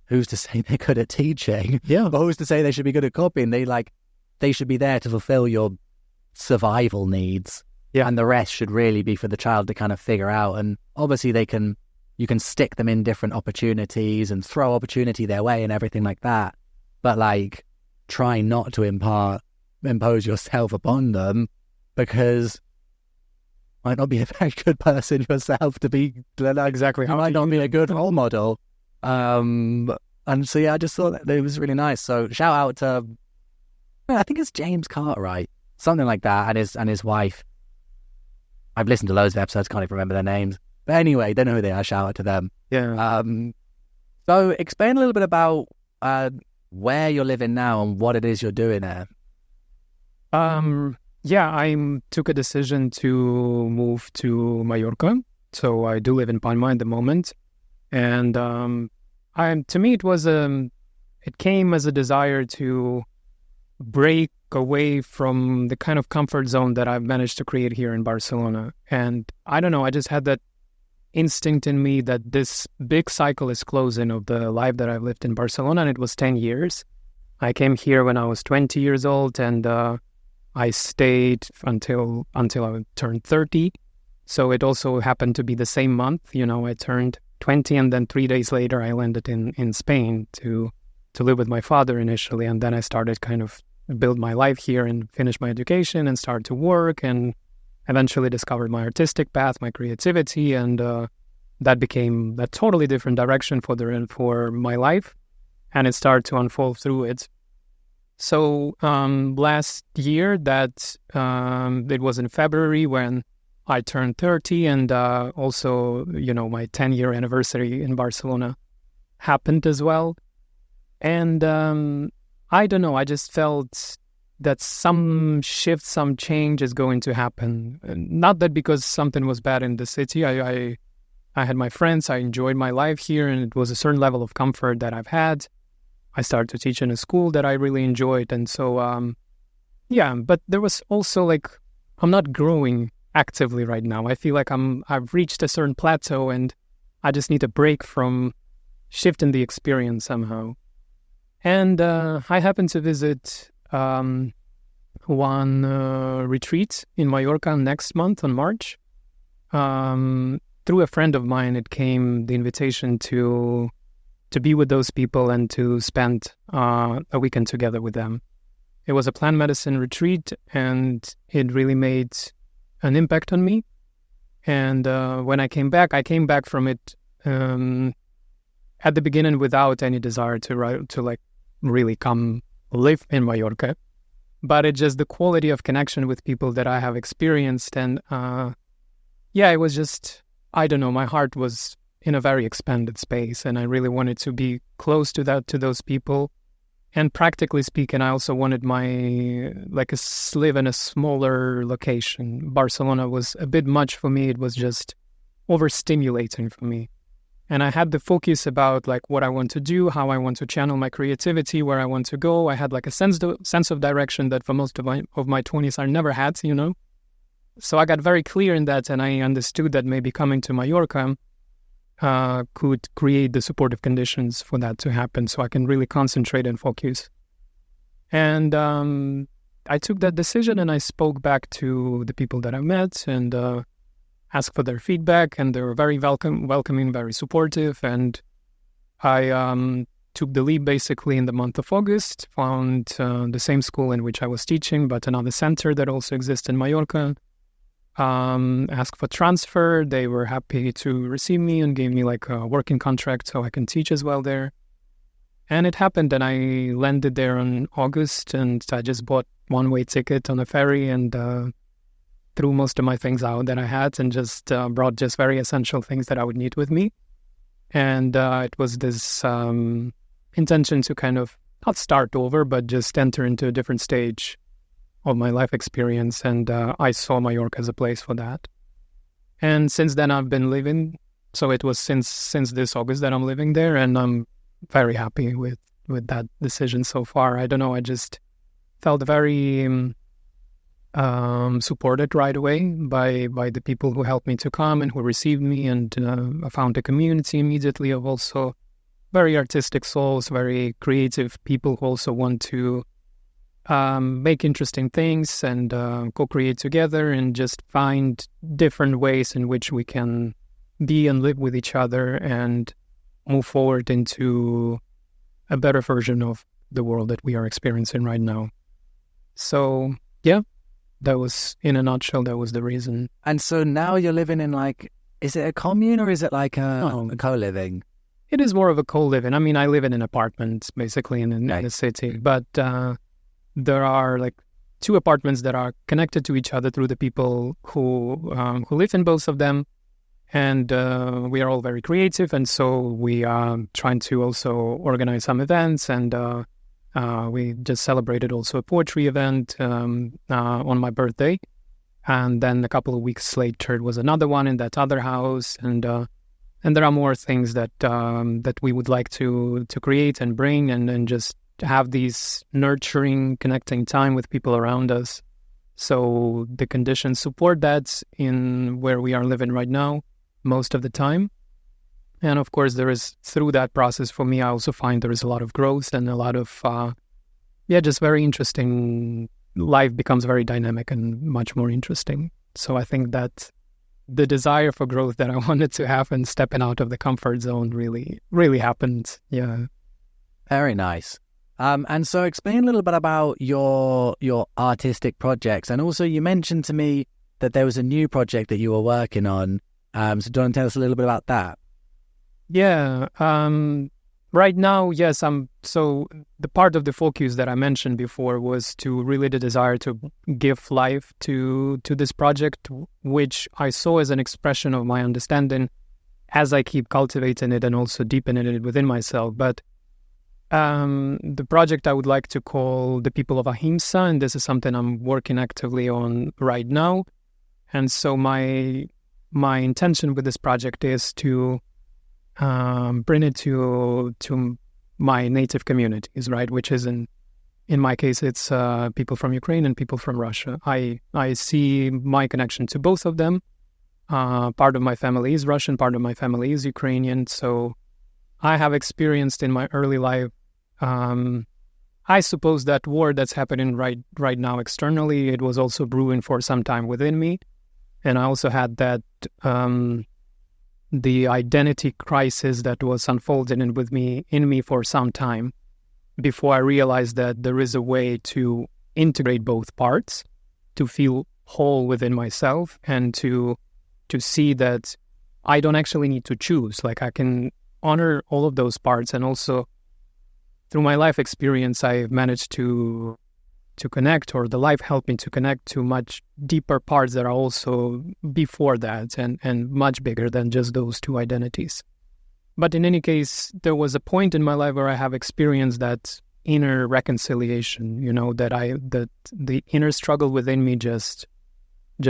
Speaker 1: who's to say they're good at teaching?
Speaker 2: Yeah.
Speaker 1: But who's to say they should be good at copying? They should be there to fulfill your survival needs.
Speaker 2: Yeah.
Speaker 1: And the rest should really be for the child to kind of figure out. And obviously you can stick them in different opportunities and throw opportunity their way and everything like that. But like, try not to impose yourself upon them, because you might not be a very good person yourself to be.
Speaker 2: Exactly.
Speaker 1: You might not be a good role model. And so, yeah, I just thought that it was really nice. So shout out to, I think it's James Cartwright, something like that, and his wife. I've listened to loads of episodes, can't even remember their names. But anyway, they know who they are, shout out to them.
Speaker 2: Yeah.
Speaker 1: So explain a little bit about where you're living now and what it is you're doing there.
Speaker 2: I took a decision to move to Mallorca. So I do live in Palma at the moment. And to me, it came as a desire to break away from the kind of comfort zone that I've managed to create here in Barcelona. And I don't know, I just had that instinct in me that this big cycle is closing of the life that I've lived in Barcelona, and it was 10 years. I came here when I was 20 years old, and I stayed until I turned 30. So it also happened to be the same month. I turned 20, and then 3 days later I landed in Spain to live with my father initially, and then I started kind of build my life here and finish my education and start to work, and eventually discovered my artistic path, my creativity, and that became a totally different direction for my life, and it started to unfold through it. So last year, it was in February when I turned 30, and also, my 10-year anniversary in Barcelona happened as well. And I don't know, I just felt that some shift, some change is going to happen. Not that because something was bad in the city. I had my friends, I enjoyed my life here, and it was a certain level of comfort that I've had. I started to teach in a school that I really enjoyed. And so, but there was also I'm not growing actively right now. I feel like I've reached a certain plateau, and I just need a break from shifting the experience somehow. And I happened to visit one retreat in Mallorca next month on March. Through a friend of mine, it came the invitation to be with those people and to spend a weekend together with them. It was a plant medicine retreat, and it really made an impact on me. And when I came back from it at the beginning without any desire to really come live in Mallorca. But it's just the quality of connection with people that I have experienced. And it was just, I don't know, my heart was in a very expanded space, and I really wanted to be close to those people. And practically speaking, I also wanted live in a smaller location. Barcelona was a bit much for me. It was just overstimulating for me. And I had the focus about what I want to do, how I want to channel my creativity, where I want to go. I had a sense of direction that for most of my 20s I never had, So I got very clear in that, and I understood that maybe coming to Mallorca could create the supportive conditions for that to happen, so I can really concentrate and focus. And I took that decision, and I spoke back to the people that I met, and asked for their feedback, and they were very welcoming, very supportive. And I took the leap basically in the month of August, found the same school in which I was teaching, but another center that also exists in Mallorca. Asked for transfer. They were happy to receive me and gave me a working contract so I can teach as well there. And it happened, and I landed there in August, and I just bought one-way ticket on a ferry and threw most of my things out that I had, and just brought just very essential things that I would need with me. And it was this intention to kind of not start over, but just enter into a different stage of my life experience. And I saw Mallorca as a place for that. And since then I've been living. So it was since this August that I'm living there, and I'm very happy with that decision so far. I don't know, I just felt very supported right away by the people who helped me to come and who received me, and I found a community immediately of also very artistic souls, very creative people who also want to make interesting things and co-create together and just find different ways in which we can be and live with each other and move forward into a better version of the world that we are experiencing right now. So, yeah. That was, in a nutshell, that was the reason.
Speaker 1: And so now you're living in is it a commune or is it a co-living?
Speaker 2: It is more of a co-living. I mean, I live in an apartment, basically, in the city. But there are 2 apartments that are connected to each other through the people who live in both of them. And we are all very creative. And so we are trying to also organize some events and We just celebrated also a poetry event on my birthday. And then a couple of weeks later, it was another one in that other house. And there are more things that we would like to create and bring and just have these nurturing, connecting time with people around us. So the conditions support that in where we are living right now most of the time. And of course, there is, through that process for me, I also find there is a lot of growth and a lot of, just very interesting. Life becomes very dynamic and much more interesting. So I think that the desire for growth that I wanted to have and stepping out of the comfort zone really, really happened. Yeah.
Speaker 1: Very nice. And so explain a little bit about your artistic projects. And also you mentioned to me that there was a new project that you were working on. So do you want to tell us a little bit about that?
Speaker 2: Yeah. Right now, yes, so the part of the focus that I mentioned before was to really the desire to give life to this project, which I saw as an expression of my understanding as I keep cultivating it and also deepening it within myself. But the project I would like to call the People of Ahimsa, and this is something I'm working actively on right now. And so my intention with this project is to bring it to my native communities, right? Which is in my case, it's people from Ukraine and people from Russia. I see my connection to both of them. Part of my family is Russian, part of my family is Ukrainian. So I have experienced in my early life, I suppose that war that's happening right now externally, it was also brewing for some time within me. And I also had that the identity crisis that was unfolding in me for some time before I realized that there is a way to integrate both parts, to feel whole within myself, and to see that I don't actually need to choose. Like I can honor all of those parts, and also through my life experience, I've managed to connect, or the life helped me to connect to much deeper parts that are also before that and much bigger than just those two identities. But in any case, there was a point in my life where I have experienced that inner reconciliation, that the inner struggle within me just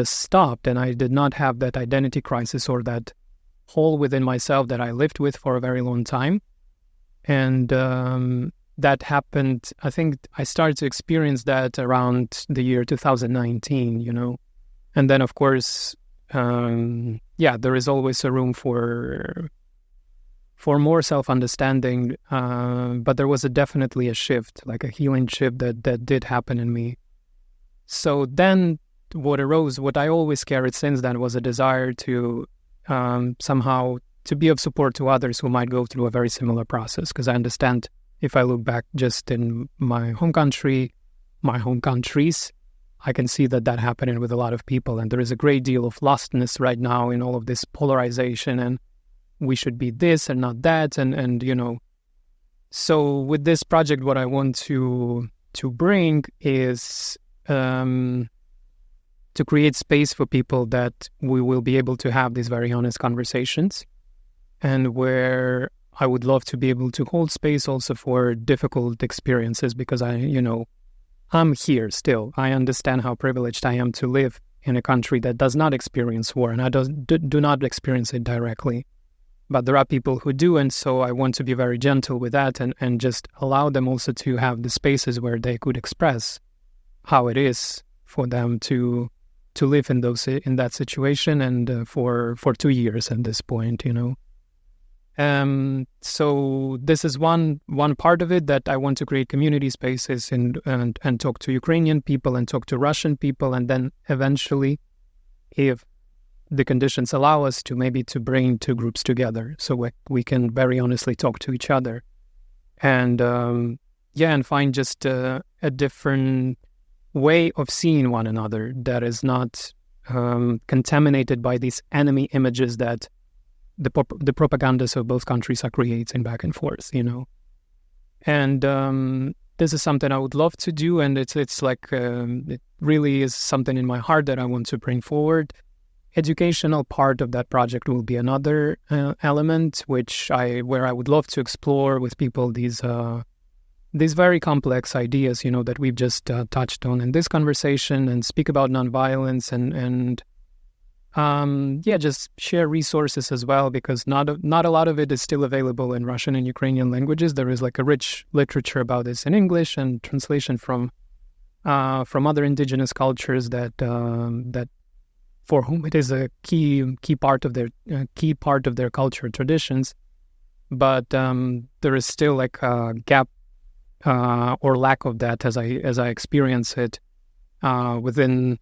Speaker 2: stopped, and I did not have that identity crisis or that hole within myself that I lived with for a very long time. And that happened, I think I started to experience that around the year 2019, And then, of course, there is always a room for more self-understanding, but there was definitely a shift, like a healing shift that did happen in me. So then what arose, what I always carried since then, was a desire to somehow to be of support to others who might go through a very similar process, because I understand if I look back just in my home country, my home countries, I can see that happening with a lot of people. And there is a great deal of lostness right now in all of this polarization, and we should be this and not that. And so with this project, what I want to bring is to create space for people that we will be able to have these very honest conversations, and where I would love to be able to hold space also for difficult experiences, because I'm here still. I understand how privileged I am to live in a country that does not experience war, and I do not experience it directly. But there are people who do, and so I want to be very gentle with that and just allow them also to have the spaces where they could express how it is for them to live in that situation, and for 2 years at this point, So this is one part of it, that I want to create community spaces and talk to Ukrainian people and talk to Russian people, and then eventually, if the conditions allow us, to maybe to bring two groups together so we can very honestly talk to each other, and and find just a different way of seeing one another that is not contaminated by these enemy images that the propagandas of both countries are creating back and forth, And this is something I would love to do, and it's like it really is something in my heart that I want to bring forward. Educational part of that project will be another element, where I would love to explore with people these these very complex ideas, that we've just touched on in this conversation, and speak about nonviolence and just share resources as well, because not a lot of it is still available in Russian and Ukrainian languages. There is like a rich literature about this in English and translation from other indigenous cultures that for whom it is a key part of their culture traditions. But there is still like a gap or lack of that as I experience it within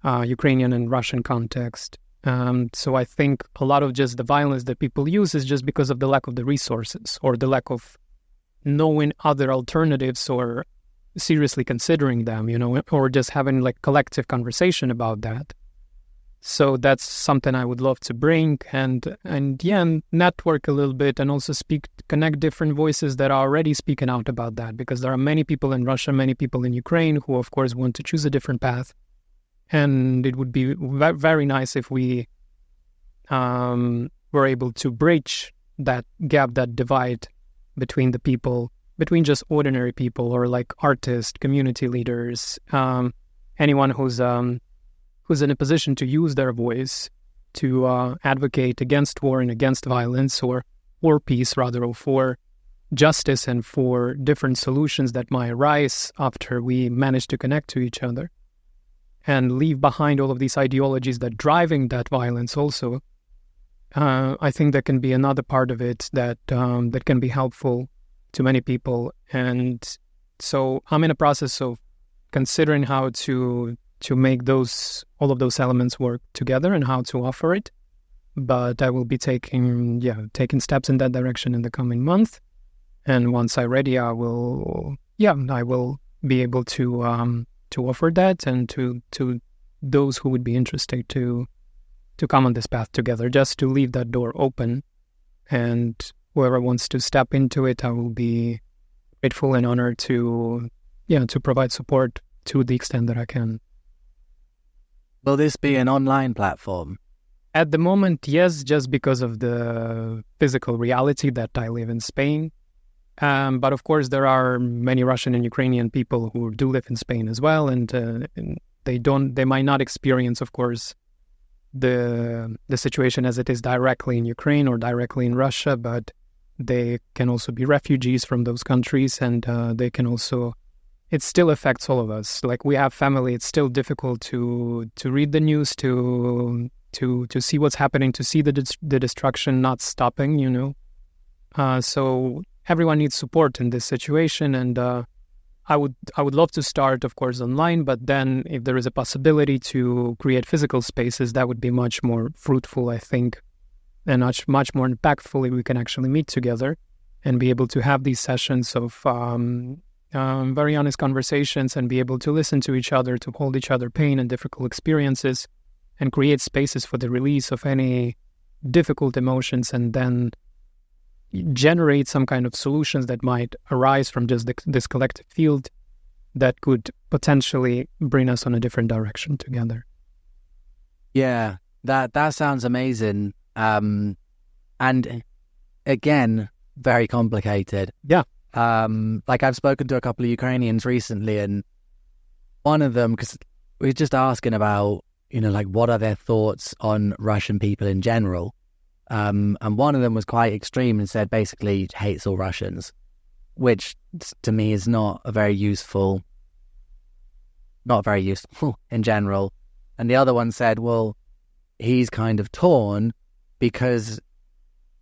Speaker 2: Ukrainian and Russian context. So I think a lot of just the violence that people use is just because of the lack of the resources, or the lack of knowing other alternatives, or seriously considering them, or just having like collective conversation about that. So that's something I would love to bring and network a little bit, and also connect different voices that are already speaking out about that, because there are many people in Russia, many people in Ukraine who of course want to choose a different path. And it would be very nice if we were able to bridge that gap, that divide between the people, between just ordinary people, or like artists, community leaders, anyone who's in a position to use their voice to advocate against war and against violence, or peace rather, or for justice and for different solutions that might arise after we manage to connect to each other, and leave behind all of these ideologies that driving that violence also. I think that can be another part of it that can be helpful to many people. And so I'm in a process of considering how to make all of those elements work together and how to offer it. But I will be taking steps in that direction in the coming month. And once I'm ready, I will be able to offer that, and to those who would be interested to come on this path together, just to leave that door open. And whoever wants to step into it, I will be grateful and honored to provide support to the extent that I can.
Speaker 1: Will this be an online platform?
Speaker 2: At the moment, yes, just because of the physical reality that I live in Spain. But of course, there are many Russian and Ukrainian people who do live in Spain as well, and they might not experience, of course, the situation as it is directly in Ukraine or directly in Russia, but they can also be refugees from those countries, and they can also. It still affects all of us. Like, we have family, it's still difficult to read the news, to see what's happening, to see the destruction not stopping, So everyone needs support in this situation, and I would love to start, of course, online, but then if there is a possibility to create physical spaces, that would be much more fruitful, I think, and much more impactful if we can actually meet together and be able to have these sessions of very honest conversations, and be able to listen to each other, to hold each other pain and difficult experiences, and create spaces for the release of any difficult emotions, and then generate some kind of solutions that might arise from just this collective field that could potentially bring us on a different direction together.
Speaker 1: Yeah, that sounds amazing. And again, very complicated.
Speaker 2: Yeah.
Speaker 1: Like, I've spoken to a couple of Ukrainians recently, and one of them, because we were just asking about, like, what are their thoughts on Russian people in general? And one of them was quite extreme and said basically hates all Russians, which to me is not very useful in general. And the other one said, well, he's kind of torn because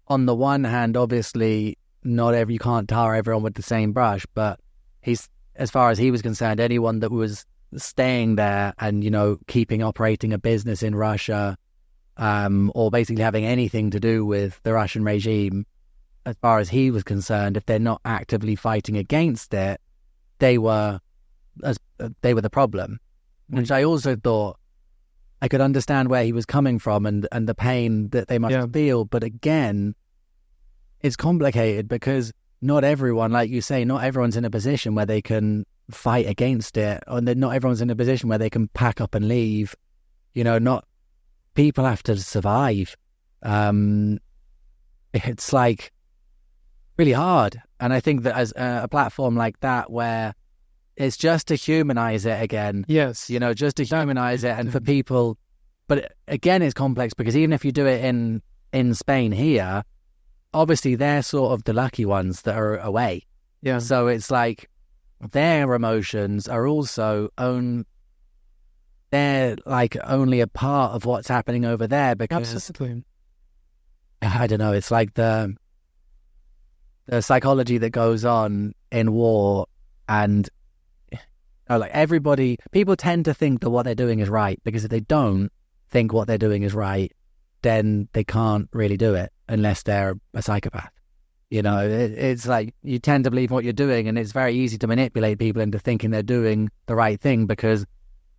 Speaker 1: on the one hand, obviously, you can't tar everyone with the same brush, but as far as he was concerned, anyone that was staying there and, keeping operating a business in Russia, or basically having anything to do with the Russian regime, as far as he was concerned, if they're not actively fighting against it, they were the problem. Which I also thought I could understand where he was coming from and the pain that they must feel. But again, it's complicated because not everyone, like you say, not everyone's in a position where they can fight against it, or not everyone's in a position where they can pack up and leave. People have to survive. It's like really hard. And I think that as a platform like that, where it's just to humanize it again.
Speaker 2: Yes.
Speaker 1: Just to humanize it and for people. But again, it's complex because even if you do it in Spain here, obviously they're sort of the lucky ones that are away.
Speaker 2: Yeah.
Speaker 1: So it's like their emotions are also they're like only a part of what's happening over there because
Speaker 2: Absolutely.
Speaker 1: I don't know, it's like the psychology that goes on in war, and like people tend to think that what they're doing is right, because if they don't think what they're doing is right, then they can't really do it unless they're a psychopath. It's like you tend to believe what you're doing, and it's very easy to manipulate people into thinking they're doing the right thing, because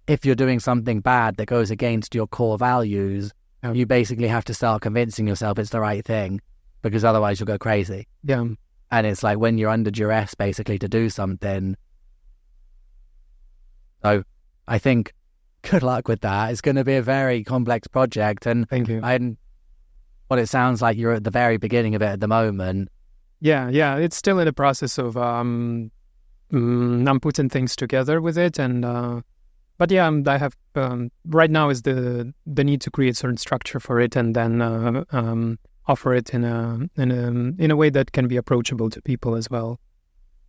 Speaker 1: if you're doing something bad that goes against your core values, you basically have to start convincing yourself it's the right thing, because otherwise you'll go crazy.
Speaker 2: Yeah.
Speaker 1: And it's like when you're under duress basically to do something. So I think good luck with that. It's going to be a very complex project. And
Speaker 2: thank you.
Speaker 1: What it sounds like you're at the very beginning of it at the moment.
Speaker 2: Yeah. It's still in the process of I'm putting things together with it, and but yeah, I have right now is the need to create certain structure for it, and then offer it in a way that can be approachable to people as well.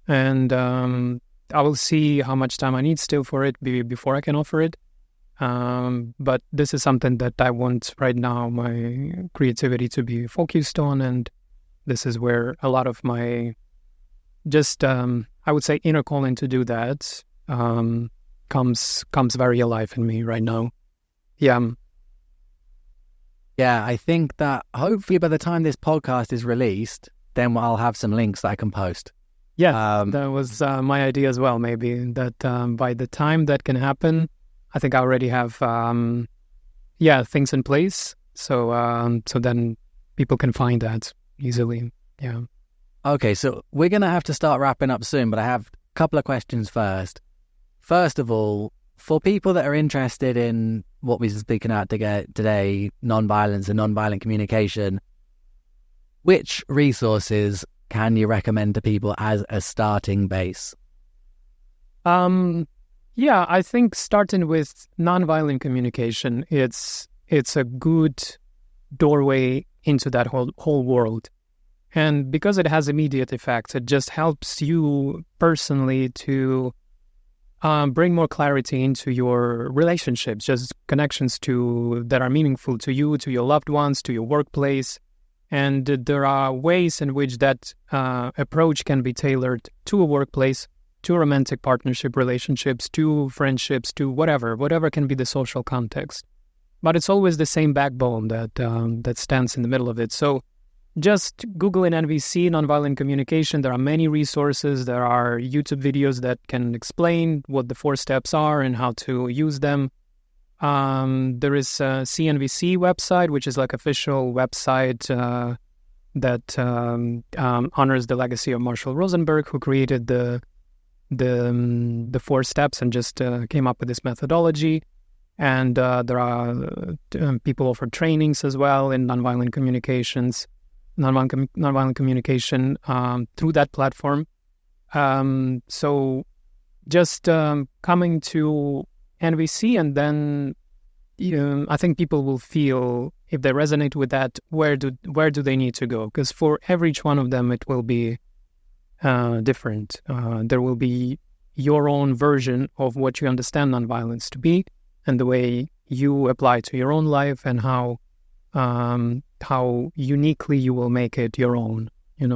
Speaker 2: And I will see how much time I need still for it before I can offer it. But this is something that I want right now my creativity to be focused on, and this is where a lot of my I would say inner calling to do that comes very alive in me right now.
Speaker 1: Yeah, I think that hopefully by the time this podcast is released, then I'll have some links that I can post.
Speaker 2: Yeah, that was my idea as well, maybe, that by the time that can happen, I think I already have things in place, so then people can find that easily. Yeah.
Speaker 1: Okay, so we're going to have to start wrapping up soon, but I have a couple of questions first. First of all, for people that are interested in what we're speaking about today, nonviolence and nonviolent communication, which resources can you recommend to people as a starting base?
Speaker 2: I think starting with nonviolent communication, it's a good doorway into that whole world. And because it has immediate effects, it just helps you personally to bring more clarity into your relationships, just connections that are meaningful to you, to your loved ones, to your workplace. And there are ways in which that approach can be tailored to a workplace, to romantic partnership relationships, to friendships, to whatever can be the social context. But it's always the same backbone that stands in the middle of it. So just Google in NVC, nonviolent communication. There are many resources. There are YouTube videos that can explain what the 4 steps are and how to use them. There is a CNVC website, which is like official website that honors the legacy of Marshall Rosenberg, who created the 4 steps and just came up with this methodology. And there are people offer trainings as well in nonviolent communication through that platform. So just coming to NVC, and then I think people will feel, if they resonate with that, where do they need to go? Because for each one of them, it will be different. There will be your own version of what you understand nonviolence to be, and the way you apply to your own life, and how uniquely you will make it your own.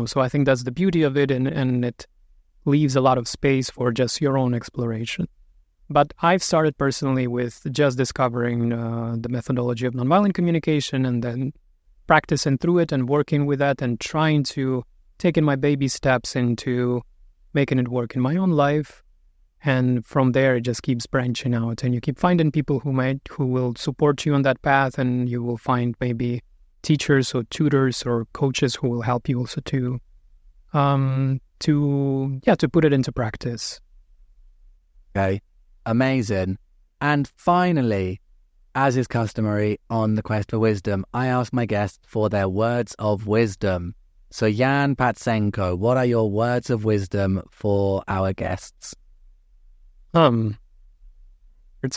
Speaker 2: So I think that's the beauty of it, and it leaves a lot of space for just your own exploration. But I've started personally with just discovering the methodology of nonviolent communication, and then practicing through it and working with that, and trying to take in my baby steps into making it work in my own life. And from there, it just keeps branching out, and you keep finding people who will support you on that path, and you will find maybe teachers or tutors or coaches who will help you also to put it into practice.
Speaker 1: Okay, amazing. And finally, as is customary on the Quest for Wisdom, I ask my guests for their words of wisdom. So Yan Patsenko, what are your words of wisdom for our guests?
Speaker 2: Words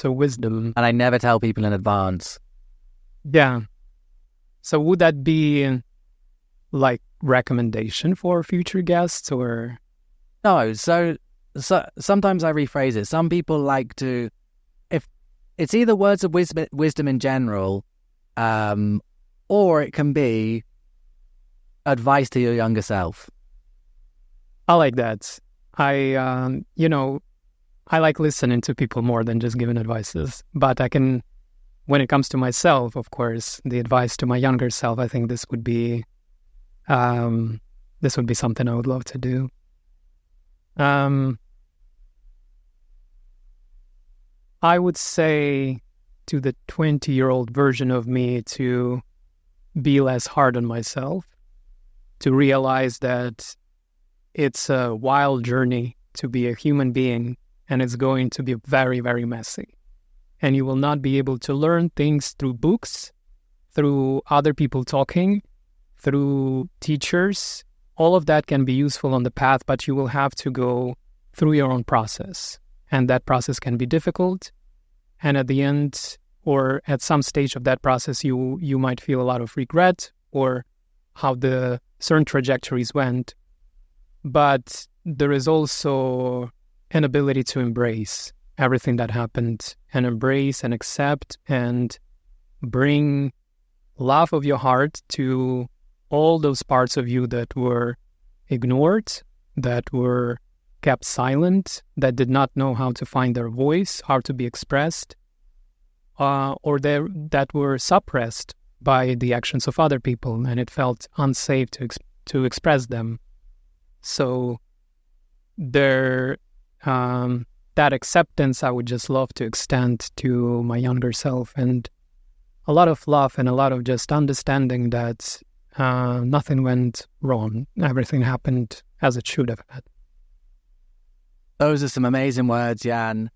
Speaker 2: of wisdom.
Speaker 1: And I never tell people in advance.
Speaker 2: Yeah. So would that be like recommendation for future guests or?
Speaker 1: No, so sometimes I rephrase it. Some people like to, if it's either words of wisdom in general, or it can be advice to your younger self.
Speaker 2: I like that. I like listening to people more than just giving advices. But I can, when it comes to myself, of course, the advice to my younger self, I think this would be something I would love to do. I would say to the 20-year-old version of me to be less hard on myself, to realize that it's a wild journey to be a human being, and it's going to be very, very messy. And you will not be able to learn things through books, through other people talking, through teachers. All of that can be useful on the path, but you will have to go through your own process. And that process can be difficult. And at the end, or at some stage of that process, you might feel a lot of regret or how the certain trajectories went. But there is also an ability to embrace everything that happened and embrace and accept and bring love of your heart to all those parts of you that were ignored, that were kept silent, that did not know how to find their voice, how to be expressed, or that were suppressed by the actions of other people, and it felt unsafe to express them. So that acceptance I would just love to extend to my younger self, and a lot of love and a lot of just understanding that nothing went wrong. Everything happened as it should have had.
Speaker 1: Those are some amazing words, Yan.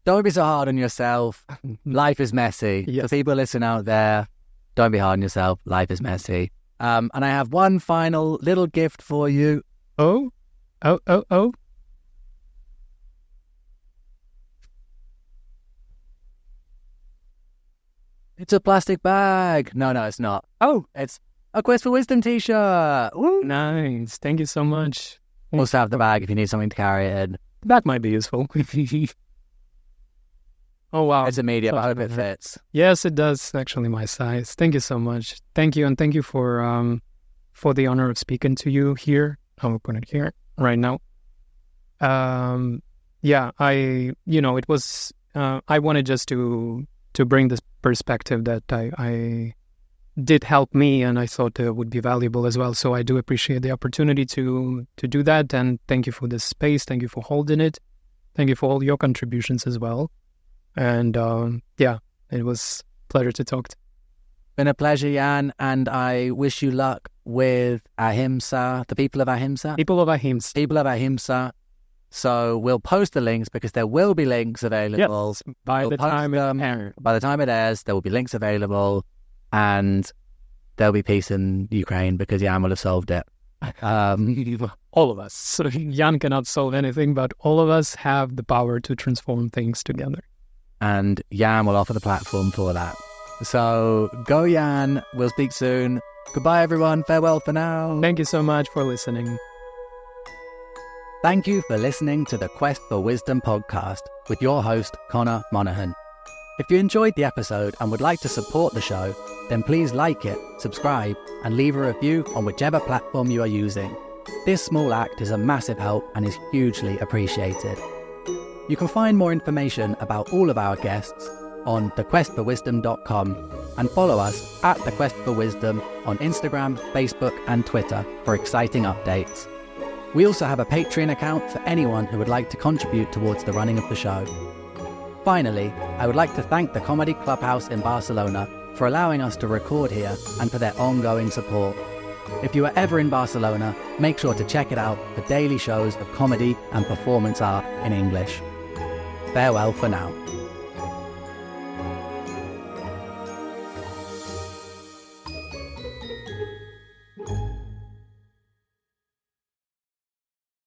Speaker 1: Don't be so hard on yourself. Life is messy.
Speaker 2: Yes.
Speaker 1: For people listening out there, don't be hard on yourself. Life is messy. And I have one final little gift for you.
Speaker 2: Oh.
Speaker 1: It's a plastic bag. No, it's not.
Speaker 2: Oh.
Speaker 1: It's a Quest for Wisdom t-shirt. Woo.
Speaker 2: Nice. Thank you so much.
Speaker 1: Also have the bag if you need something to carry it in.
Speaker 2: That might be useful. Oh, wow.
Speaker 1: It's a medium. I hope it fits.
Speaker 2: Yes, it does. Actually, my size. Thank you so much. Thank you. And thank you for the honor of speaking to you here. I'll put it here right now. Yeah, it was, I wanted just to bring this perspective that I did help me, and I thought it would be valuable as well. So I do appreciate the opportunity to do that. And thank you for this space. Thank you for holding it. Thank you for all your contributions as well. And it was a pleasure to talk to.
Speaker 1: Been a pleasure, Yan, and I wish you luck with Ahimsa, the People of Ahimsa.
Speaker 2: People of Ahimsa.
Speaker 1: People of Ahimsa. So we'll post the links because there will be links available.
Speaker 2: Yes, by the time
Speaker 1: it airs, there will be links available, and there'll be peace in Ukraine because Yan will have solved it.
Speaker 2: All of us. So Yan cannot solve anything, but all of us have the power to transform things together.
Speaker 1: And Yan will offer the platform for that. So go, Yan. We'll speak soon. Goodbye, everyone. Farewell for now.
Speaker 2: Thank you so much for listening.
Speaker 1: Thank you for listening to the Quest for Wisdom podcast with your host, Connor Monaghan. If you enjoyed the episode and would like to support the show, then please like it, subscribe, and leave a review on whichever platform you are using. This small act is a massive help and is hugely appreciated. You can find more information about all of our guests on thequestforwisdom.com and follow us at The Quest for Wisdom on Instagram, Facebook, and Twitter for exciting updates. We also have a Patreon account for anyone who would like to contribute towards the running of the show. Finally, I would like to thank the Comedy Clubhouse in Barcelona for allowing us to record here and for their ongoing support. If you are ever in Barcelona, make sure to check it out for daily shows of comedy and performance art in English. Farewell for now.